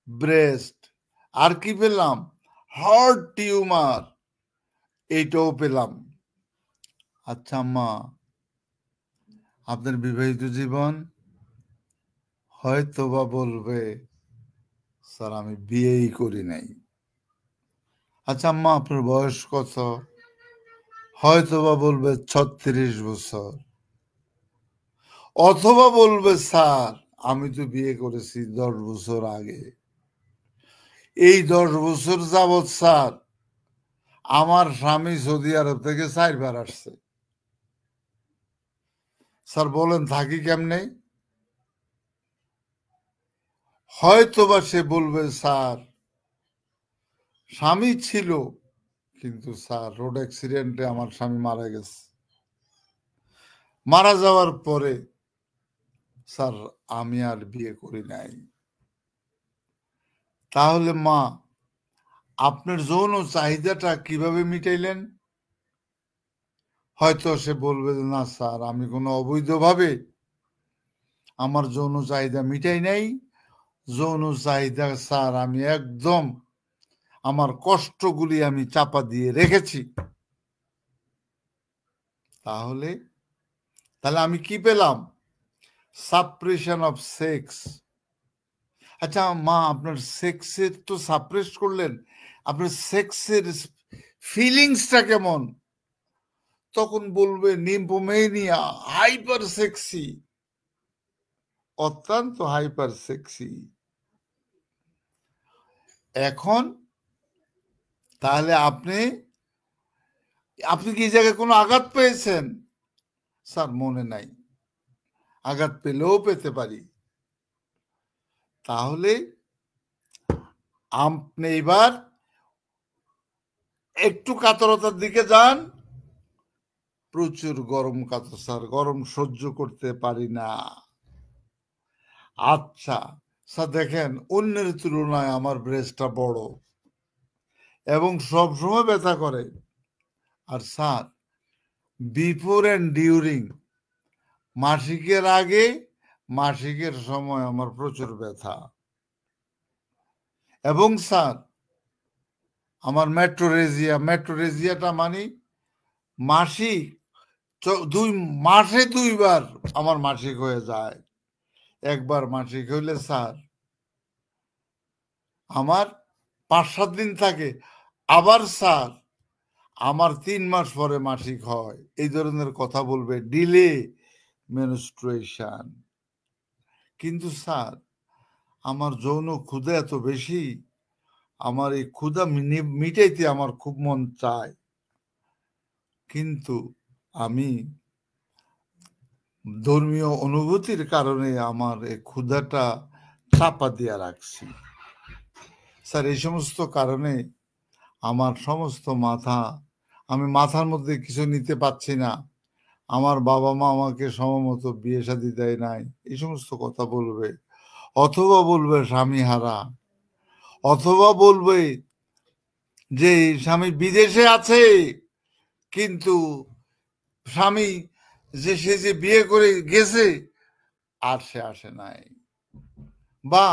ব্রেস্ট, আর কি পেলাম? হার্ট টিউমার, এইটাও পেলাম। আচ্ছা আম্মা, আপনার বিবাহিত জীবন? হয়তো বা বলবে স্যার আমি বিয়েই করি নাই। আচ্ছা আম্মা, আপনার বয়স কত? হয়তো বা বলবে 36 বছর। অথবা বলবে স্যার আমি তো বিয়ে করেছি 10 বছর আগে। এই 10 বছর যাবৎ স্যার আমার স্বামী সৌদি আরব থেকে 4 বার আসছে। স্যার বলেন থাকি কেমনে? হয়তো বা সে বলবে স্যার স্বামী ছিল, কিন্তু স্যার রোড অ্যাক্সিডেন্টে আমার স্বামী মারা গেছে। মারা যাওয়ার পরে স্যার আমি আর বিয়ে করি নাই। তাহলে মা, আপনার যৌন চাহিদাটা কিভাবে মিটাইলেন? হয়তো সে বলবে যে না স্যার আমি কোনো অবৈধভাবে আমার যৌন চাহিদা মিটাই নাই। যৌন চাহিদা স্যার আমি একদম আমার কষ্টগুলি আমি চাপা দিয়ে রেখেছি। তাহলে তাহলে আমি কি পেলাম? Suppression of sex. আচ্ছা মা, আপনার সেক্সের তো সাপ্রেস করলেন, আপনার সেক্সের ফিলিংসটা কেমন? তখন বলবে নিম্পোমেনিয়া, হাইপার সেক্সি, অত্যন্ত হাইপার সেক্সি। এখন তাহলে আপনি কি জায়গায় কোনো আঘাত পেয়েছেন? স্যার মনে নাই, আঘাত পেলেও পেতে পারি। তাহলে আপনি এবার একটু কাতরতার দিকে যান। প্রচুর গরম কাতর স্যার, গরম সহ্য করতে পারি না। আচ্ছা স্যার দেখেন অন্যের তুলনায় আমার ব্রেস্টটা বড় এবং সবসময় ব্যথা করে। আর স্যার বিফোর অ্যান্ড ডিউরিং, মাসিকের আগে মাসিকের সময় আমার প্রচুর ব্যথা। এবং স্যার আমার মেট্রোরেজিয়াটা মানে মাসিক 2 মাসে 2 বার আমার মাসিক হয়ে যায়। একবার মাসিক হইলে স্যার আমার 5-7 দিন থাকে। আবার স্যার আমার 3 মাস পরে মাসিক হয়। এই ধরনের কথা বলবে, ডিলে মেনস্ট্রুয়েশন। কিন্তু স্যার আমার যৌন ক্ষুধা এত বেশি, আমার এই ক্ষুধা মিটাইতে আমার খুব মন চায়, কিন্তু আমি ধর্মীয় অনুভূতির কারণে আমার এই ক্ষুধাটা চাপা দিয়ে রাখছি। স্যার এই সমস্ত কারণে আমার সমস্ত আমি মাথার মধ্যে কিছু নিতে পারছি না। আমার বাবা মা আমাকে সময়মতো বিয়ে শাদী দেয় নাই, এই সমস্ত কথা বলবে। অথবা বলবে স্বামী হারা, অথবা বলবে যে স্বামী বিদেশে আছে, কিন্তু স্বামী সে যে বিয়ে করে গেছে আর সে আসে নাই, বা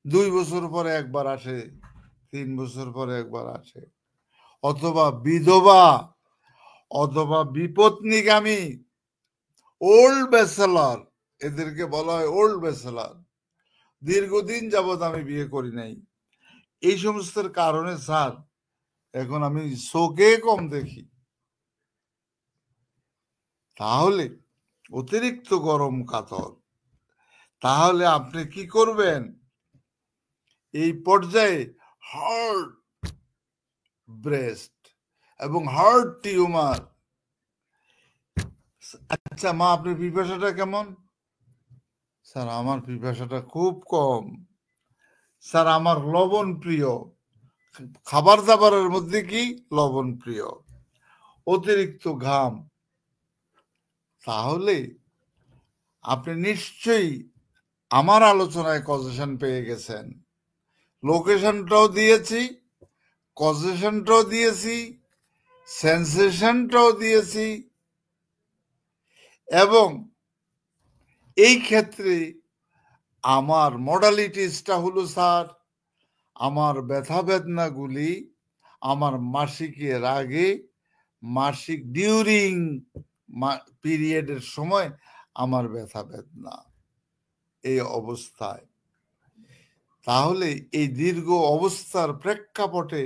2 বছর পরে একবার আসে, 3 বছর পরে একবার আসে। অথবা বিধবা, অথবা বিপত্নীগামী, ওল্ড ব্যাচেলর, এদেরকে বলা হয় ওল্ড ব্যাচেলর। দীর্ঘদিন যাবৎ আমি বিয়ে করি নাই। এই সমস্ত কারণে স্যার এখন আমি চোখে কম দেখি। তাহলে অতিরিক্ত গরম কাতর, তাহলে আপনি কি করবেন? এই পর্যায়ে হার্ট ব্রেস্ট এবং হার্ট টিউমার। আচ্ছা মা, আপনার পিপাসাটা কেমন? স্যার আমার পিপাসাটা খুব কম। স্যার আমার লবণ প্রিয়, খাবার দাবারের মধ্যে কি লবণ প্রিয়, অতিরিক্ত ঘাম। তাহলে আপনি নিশ্চয়ই আমার আলোচনায় কজেশন পেয়ে গেছেন। লোকেশনটাও দিয়েছি, কজেশনটাও দিয়েছি, সেন্সেশনটাও দিয়েছি। এবং এই ক্ষেত্রে আমার মডালিটিসটা হলো স্যার, আমার ব্যথা বেদনাগুলি আমার মাসিকের আগে মাসিক ডিউরিং পিরিয়ডের সময় আমার ব্যথা বেদনা এই অবস্থায়, তাহলে এই দীর্ঘ অবস্থার প্রেক্ষাপটে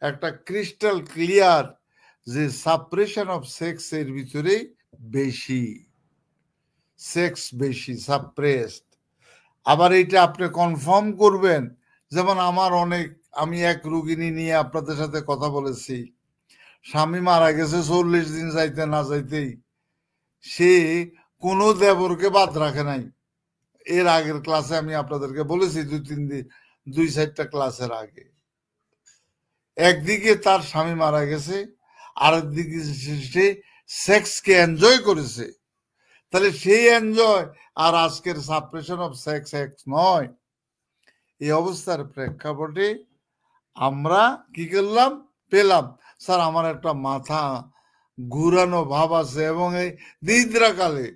একটা ক্রিস্টাল ক্লিয়ার যে সাপ্রেশন অফ সেক্স এর ভিতরে বেশি, সেক্স বেশি সাপ্রেসড। আবার এটা আপনি কনফার্ম করবেন, যেমন আমি এক রোগিনী নিয়ে আপনাদের সাথে কথা বলেছি, স্বামী মারা গেছে 40 দিন যাইতে না যাইতেই সে কোনো দেবরকে বাদ রাখে নাই। এর আগের ক্লাসে আমি আপনাদেরকে বলেছি 2-4টা ক্লাসের আগে। একদিকে তার স্বামী মারা গেছে, আরেকদিকে সে সেক্সকে এনজয় করেছে। তাহলে সেই এনজয় আর আজকের সাপ্রেশন অফ সেক্স এক নয়। এই অবস্থার প্রেক্ষাপটে আমরা কি করলাম, পেলাম স্যার আমার একটা মাথা ঘুরানো ভাব আছে, এবং এই নিদ্রাকালে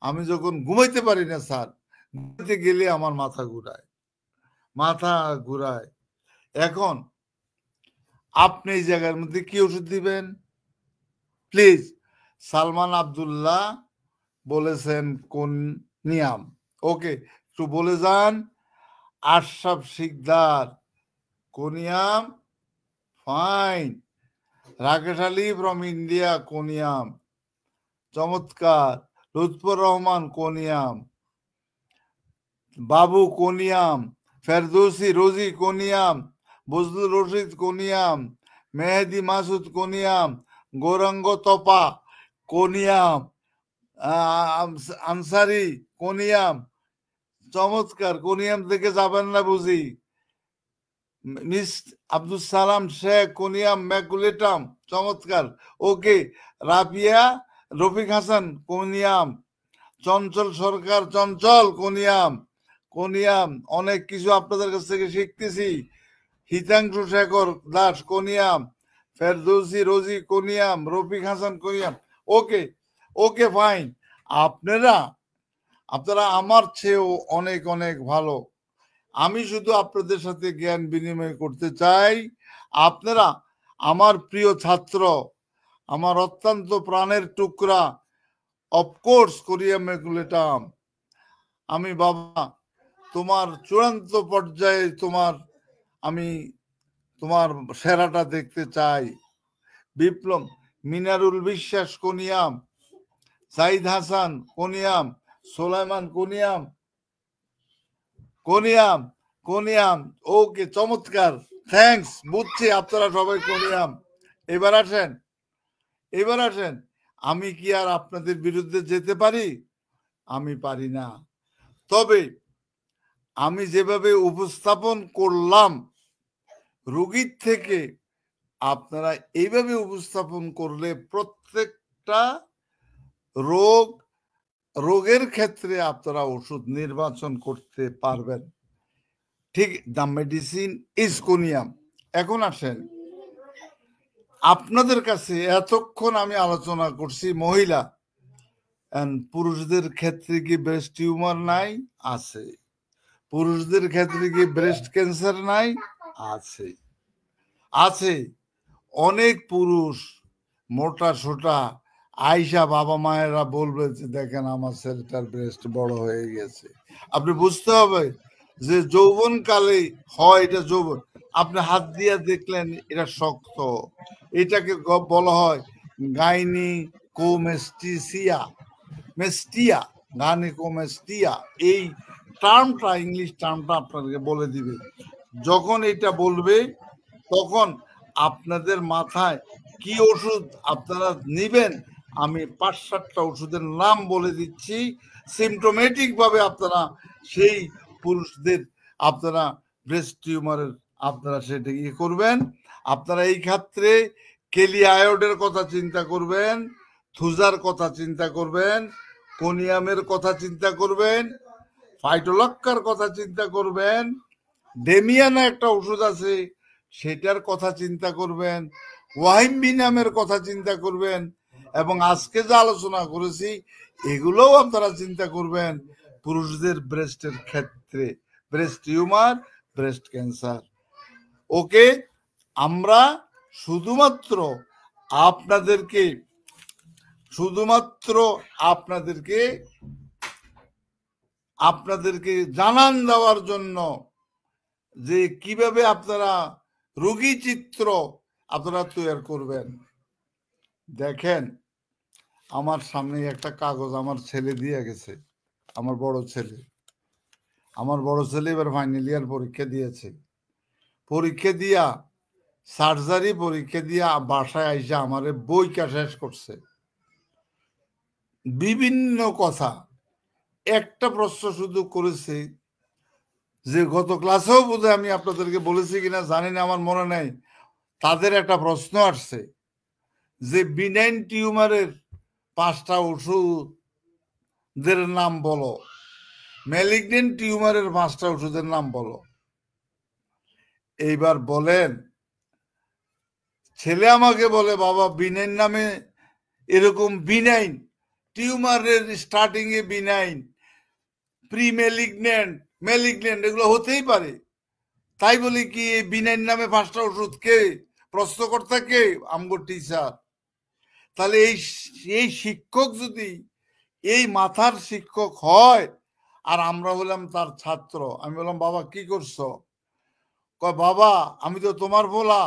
আমি যখন ঘুমাইতে পারি না স্যার, ঘুমাইতে গেলে আমার মাথা ঘুরায়। এখন আপনি এই জায়গার মধ্যে কি ওষুধ দিবেন প্লিজ? সালমান আব্দুল্লাহ বলেছেন কোন নিয়ম, ওকে একটু বলে যান। Ashraf Sikdar conium, fine. Rakesh Ali from India conium, চমৎকার। লুৎফর রহমান কোনিয়াম, বাবু কোনিয়াম, ফেরদৌসি রোজি conium, Bazlur Rashid conium, Mehedi Masud conium, Gouranga Tapa conium, Ansari conium, চমৎকার। কোনিয়াম থেকে যাবেন না বুঝি। Miss Abdul Salam Sheikh conium maculatum, চমৎকার, okay. Rafia Rafiq Hasan conium, Chanchal Sarkar Chanchal conium, অনেক কিছু আপনাদের কাছ থেকে শিখতেছি। হিতাংশু শেখর দাস কোনিয়াম, ফেরদৌসি রোজি conium, Rafiq Hasan conium, okay fine. আপনারা আমার চেয়েও অনেক অনেক ভালো। আমি শুধু আপনাদের সাথে জ্ঞান বিনিময় করতে চাই। আপনারা আমার প্রিয় ছাত্র, আমার অত্যন্ত প্রাণের টুকরা, অফকোর্স কোরিয়াম ম্যাকুলেটাম। আমি বাবা তোমার চূড়ান্ত পর্যায়ে আমি তোমার সেরাটা দেখতে চাই। বিপ্লব মিনারুল বিশ্বাস কোনিয়াম, সাইদ হাসান কোনিয়াম, সোলাইমান কোনিয়াম, ওকে, চমৎকার, থ্যাঙ্কস, বুঝছি আপনারা সবাই কোনিয়াম। এবার আসেন, আমি কি আর আপনাদের বিরুদ্ধে যেতে পারি? আমি পারি না। তবে আমি যেভাবে উপস্থাপন করলাম রোগীর থেকে, আপনারা এইভাবে উপস্থাপন করলে প্রত্যেকটা রোগের ক্ষেত্রে আপনারা ওষুধ নির্বাচন করতে পারবেন। ঠিক, দ্য মেডিসিন ইজ কোনিয়াম। এখন আসেন, আপনাদের কাছে এতক্ষণ আমি আলোচনা করছি মহিলা, পুরুষদের ক্ষেত্রে কি ব্রেস্ট টিউমার নাই? আছে। পুরুষদের ক্ষেত্রে কি ব্রেস্ট ক্যান্সার নাই? আছে। অনেক পুরুষ মোটা সোটা আইসা বাবা মায়েরা বলবে যে দেখেন আমার ছেলেটার ব্রেস্ট বড় হয়ে গেছে। আপনি বুঝতে হবে যে যৌবন কালে হয় এটা যৌবন। আপনি হাত দিয়ে দেখলেন এটা শক্ত, এটাকে বলা হয় গাইনিকোমেস্টিয়া। এই টার্মটা, ইংলিশ টার্মটা আপনাদেরকে বলে দিবে। যখন এটা বলবে তখন আপনাদের মাথায় কি ওষুধ আপনারা নিবেন, আমি 5-7টা ওষুধের নাম বলে দিচ্ছি। সিমটোমেটিক ভাবে আপনারা সেই পুরুষদের আপনারা ব্রেস্ট টিউমারের আপনারা সেটা কি করবেন। আপনারা এই ক্ষেত্রে কেলি আয়োডের কথা চিন্তা করবেন, থুজার কথা চিন্তা করবেন, কোনিয়ামের কথা চিন্তা করবেন, ফাইটোলক্কার কথা চিন্তা করবেন, ডেমিয়ানা একটা ওষুধ আছে সেটার কথা চিন্তা করবেন, ওয়াহিম্বি নামের কথা চিন্তা করবেন, এবং আজকে যা আলোচনা করেছি এগুলোও আপনারা চিন্তা করবেন পুরুষদের ব্রেস্টের ক্ষেত্রে, ব্রেস্ট টিউমার, ব্রেস্ট ক্যান্সার। ওকে, আমরা শুধুমাত্র আপনাদেরকে শুধুমাত্র আপনাদেরকে জানান দেওয়ার জন্য যে কিভাবে আপনারা রোগী চিত্র আপনারা তৈরি করবেন। দেখেন, আমার সামনে একটা কাগজ আমার ছেলে দিয়ে গেছে, আমার বড় ছেলে এবার ফাইনাল ইয়ার পরীক্ষা দিয়েছে। পরীক্ষা দিয়া সার্জারি পরীক্ষা দিয়া বাসায় আইসা আমারে বইটা শেষ করছে। বিভিন্ন কথা, একটা প্রশ্ন শুধু করেছে যে গত ক্লাসেও বোধহয় আমি আপনাদেরকে বলেছি কিনা জানি না, আমার মনে নাই। তাদের একটা প্রশ্ন আসছে যে বিনাইন টিউমারের 5টা ওষুধের নাম বলো, ম্যালিগনেন্ট টিউমারের 5টা ওষুধের নাম বলো। এইবার বলেন, ছেলে আমাকে বলে বাবা বিনাইন নামে এরকম বিনাইন টিউমারের স্টার্টিং এ বিনাইন, প্রি ম্যালিগনেন্ট, ম্যালিগনেন্ট এগুলো হতেই পারে। তাই বলি কি এই বিনাইন নামে 5টা ওষুধ কে প্রশ্নকর্তা? কে? আমগো টিচার। তাহলে এই শিক্ষক যদি এই মাথার শিক্ষক হয় আর আমরা হলাম তার ছাত্র, আমি বললাম বাবা কি করছো? কয় বাবা আমি তো তোমার বলা,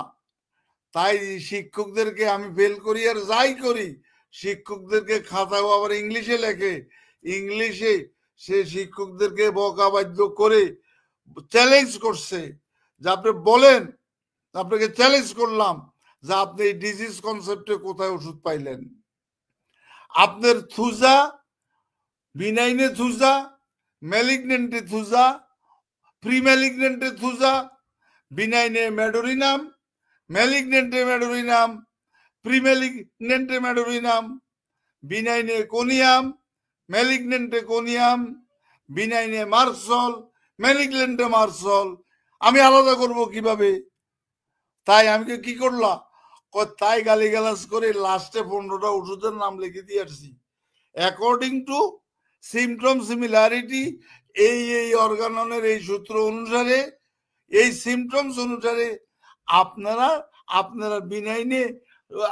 তাই শিক্ষকদেরকে আমি ফেল করি আর যাই করি, শিক্ষকদেরকে খাতাও আবার ইংলিশে লেখে, ইংলিশে সে শিক্ষকদেরকে বকাবাদ্য করে চ্যালেঞ্জ করছে যে আপনি বলেন, আপনাকে চ্যালেঞ্জ করলাম যে আপনি এই ডিজিজ কনসেপ্টে কোথায় ওষুধ পাইলেন? আপনার থুজা, বিনাইনে থুজা, ম্যালিগনেন্টে থুজা, প্রি ম্যালিগনেন্টে থুজা, বিনাইনে ম্যাডোরিনাম, ম্যালিগনেন্টে ম্যাডোরিনাম, প্রি ম্যালিগনেন্টে ম্যাডোরিনাম, বিনাইনে কোনিয়াম, ম্যালিগনেন্টে কোনিয়াম, বিনাইনে মার্সল, ম্যালিগনেন্টে মার্সল। আমি আলাদা করব কিভাবে? তাই আমি কি করলাম, তাই গালিগালাজ করে লাস্টে 15টা ওষুধের নাম লিখে দিয়ে আসছি। অ্যাকর্ডিং টু সিমটম সিমিলারিটি, এই অর্গাননের এই সূত্র অনুসারে, এই সিমটমস অনুসারে আপনারা বিনাইনে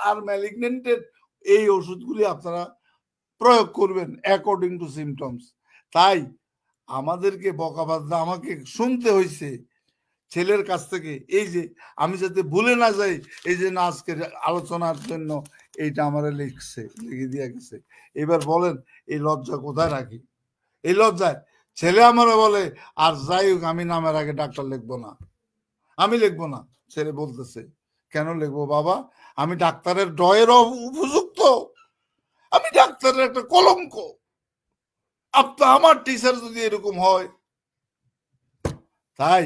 আর ম্যালিগনেন্টের এই ওষুধগুলি আপনারা প্রয়োগ করবেন অ্যাকর্ডিং টু সিমটমস। তাই আমাদেরকে বকাবাদ্যা আমাকে শুনতে হয়েছে ছেলের কাছ থেকে, এই যে আমি যাতে ভুলে না যাই, এই যে না আজকের আলোচনার জন্য এইটা আমার লিখে দিয়ে গেছে। এবার বলেন এই লজ্জা কোথায় রাখি? এই লজ্জায় ছেলে আমারও বলে আর যাই হোক আমি নামের আগে ডাক্তার লিখবো না, আমি লিখবো না। ছেলে বলতেছে কেন লিখবো বাবা? আমি ডাক্তারের ডয়ের উপযুক্ত, আমি ডাক্তারের একটা কলঙ্ক। আমার টিচার যদি এরকম হয়, তাই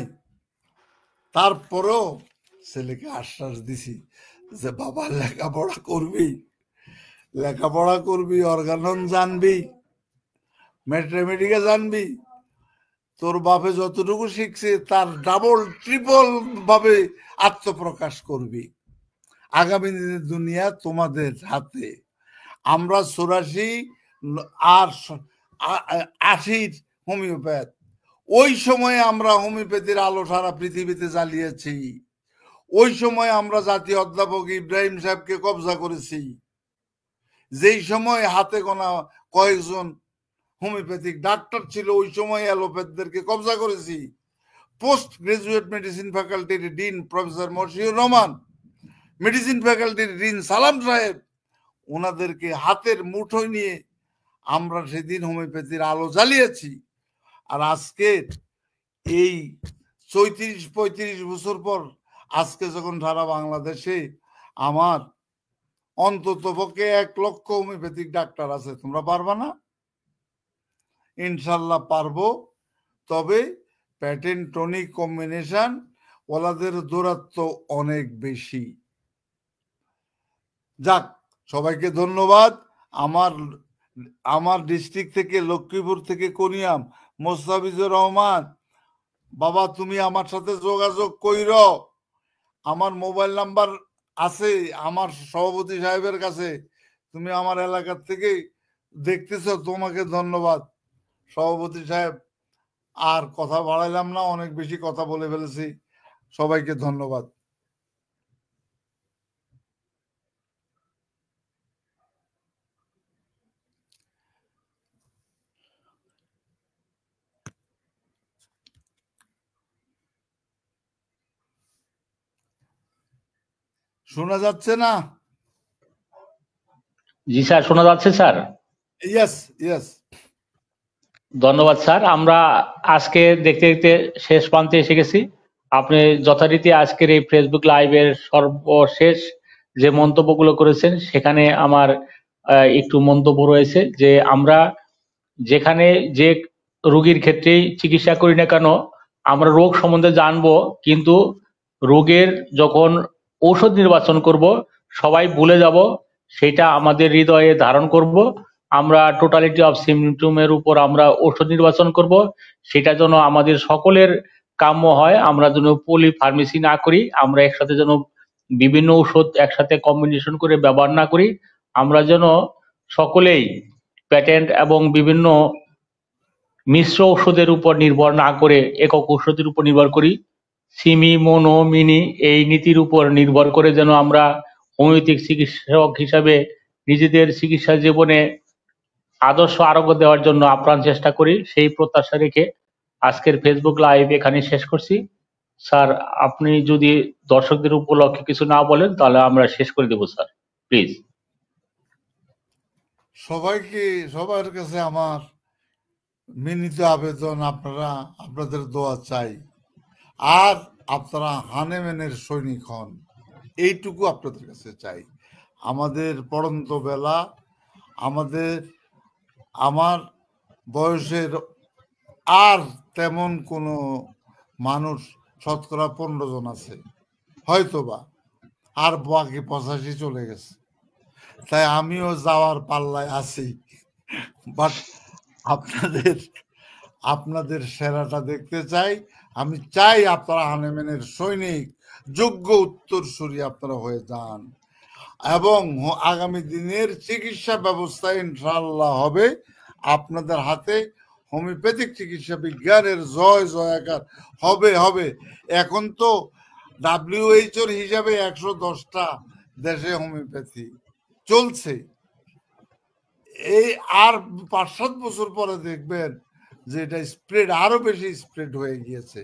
তারপরেও ছেলেকে আশ্বাস দিছি যে বাবা লেখাপড়া করবি, অর্গানন জানবি, ম্যাথমেটিক্যাল জানবি, তোর বাপে যতটুকু শিখছে তার ডাবল ট্রিপল ভাবে আত্মপ্রকাশ করবি। আগামী দিনের দুনিয়া তোমাদের হাতে। আমরা 84 আর 80 হোমিওপ্যাথ, ওই সময়ে আমরা হোমিওপ্যাথির আলো সারা পৃথিবীতে জ্বালিয়েছি। ওই সময় আমরা জাতীয় অধ্যাপক ইব্রাহিম সাহেবকে কবজা করেছি। যেই সময় হাতে গোনা কয়েকজন হোমিওপ্যাথিক ডাক্তার ছিল, ওই সময় অ্যালোপ্যাথদেরকে কবজা করেছি। পোস্ট গ্রাজুয়েট মেডিসিন ফ্যাকাল্টির dean professor Moshiur Rahman, medicine ফ্যাকাল্টির ডিন সালাম সাহেব, ওনাদেরকে হাতের মুঠোয় নিয়ে আমরা সেদিন হোমিওপ্যাথির আলো জ্বালিয়েছি। আর আজকে এই 34-35 বছর পর আজকে যখন সারা বাংলাদেশে আমার অন্তত পক্ষে 1 লক্ষ হোমিওপ্যাথিক ডাক্তার আছে, তোমরা পারবা না? ইনশাল্লাহ পারবো। তবে প্যাটেন্ট টনিক কম্বিনেশন ওলাদের দূরত্ব অনেক বেশি। যাক, সবাইকে ধন্যবাদ। আমার ডিস্ট্রিক্ট থেকে, লক্ষ্মীপুর থেকে কোনিয়াম মোস্তাফিজুর রহমান, বাবা তুমি আমার সাথে যোগাযোগ কইর। আমার মোবাইল নাম্বার আছে আমার সভাপতি সাহেবের কাছে। তুমি আমার এলাকার থেকে দেখতেছ, তোমাকে ধন্যবাদ সভাপতি সাহেব। আর কথা বাড়াইলাম না, অনেক বেশি কথা বলে ফেলেছি। সবাইকে ধন্যবাদ। শোনা যাচ্ছে না? জি স্যার, শোনা যাচ্ছে স্যার। Yes yes. ধন্যবাদ স্যার। আমরা আজকে দেখতে দেখতে শেষ প্রান্তে এসে গেছি। আপনি যথারীতি আজকের এই ফেসবুক লাইভের সর্বশেষ যে মন্তব্যগুলো করেছেন, সেখানে আমার একটু মন্তব্য রয়েছে যে আমরা যেখানে যে রোগীর ক্ষেত্রেই চিকিৎসা করি না কেন, আমরা রোগ সম্বন্ধে জানবো, কিন্তু রোগের যখন ঔষধ নির্বাচন করব সবাই ভুলে যাব, সেটা আমাদের হৃদয়ে ধারণ করব। আমরা টোটালিটি অফ সিমটমের উপর আমরা ঔষধ নির্বাচন করব, সেটা যেন আমাদের সকলের কাম্য হয়। আমরা যেন পলি ফার্মেসি না করি, আমরা একসাথে যেন বিভিন্ন ঔষধ একসাথে কম্বিনেশন করে ব্যবহার না করি। আমরা যেন সকলেই প্যাটেন্ট এবং বিভিন্ন মিশ্র ঔষধের উপর নির্ভর না করে একক ঔষধের উপর নির্ভর করি। সিমি, মোনো, মিনি এই নীতির উপর নির্ভর করে যেন আমরা হোমিওপ্যাথিক চিকিৎসক হিসাবে নিজেদের চিকিৎসা জীবনে আদর্শ আরোগ্য দেওয়ার জন্য আপ্রাণ চেষ্টা করি, সেই প্রত্যাশা রেখে আজকের ফেসবুক লাইভ এখানে শেষ করছি। স্যার, আপনি যদি দর্শকদের উপলক্ষে কিছু না বলেন তাহলে আমরা শেষ করে দেব স্যার, প্লিজ। সবার কাছে আমার মিনিত আবেদন, আপনাদের দোয়া চাই, আর আপনারা হানেমেনের সৈনিক হন, এইটুকু আপনাদের কাছে চাই। আমাদের পড়ন্ত বেলা, আমার বয়সের আর তেমন কোনো মানুষ 15% জন আছে হয়তোবা, আর বাকি 85 চলে গেছে। তাই আমিও যাওয়ার পাল্লায় আছি। বাট আপনাদের সেরাটা দেখতে চাই। আমি চাই আপনারা হানেমেনের সৈনিক, যোগ্য উত্তরসূরি আপনারা হয়ে যান, এবং আগামী দিনের চিকিৎসা ব্যবস্থা ইনশাআল্লাহ হবে আপনাদের হাতে। হোমিওপ্যাথিক চিকিৎসা বিজ্ঞানের জয় জয়াকার হবে। এখন তো WHO হিসাবে 110টা দেশে হোমিওপ্যাথি চলছে। এই আর 5-7 বছর পরে দেখবেন যে এটা স্প্রেড, আরো বেশি স্প্রেড হয়ে গিয়েছে।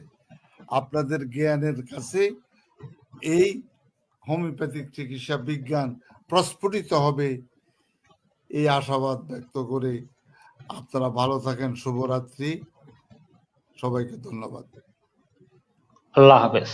আপনাদের জ্ঞানের কাছে এই হোমিওপ্যাথিক চিকিৎসা বিজ্ঞান প্রস্ফুটিত হবে, এই আশাবাদ ব্যক্ত করে আপনারা ভালো থাকেন। শুভরাত্রি, সবাইকে ধন্যবাদ। আল্লাহ হাফেজ।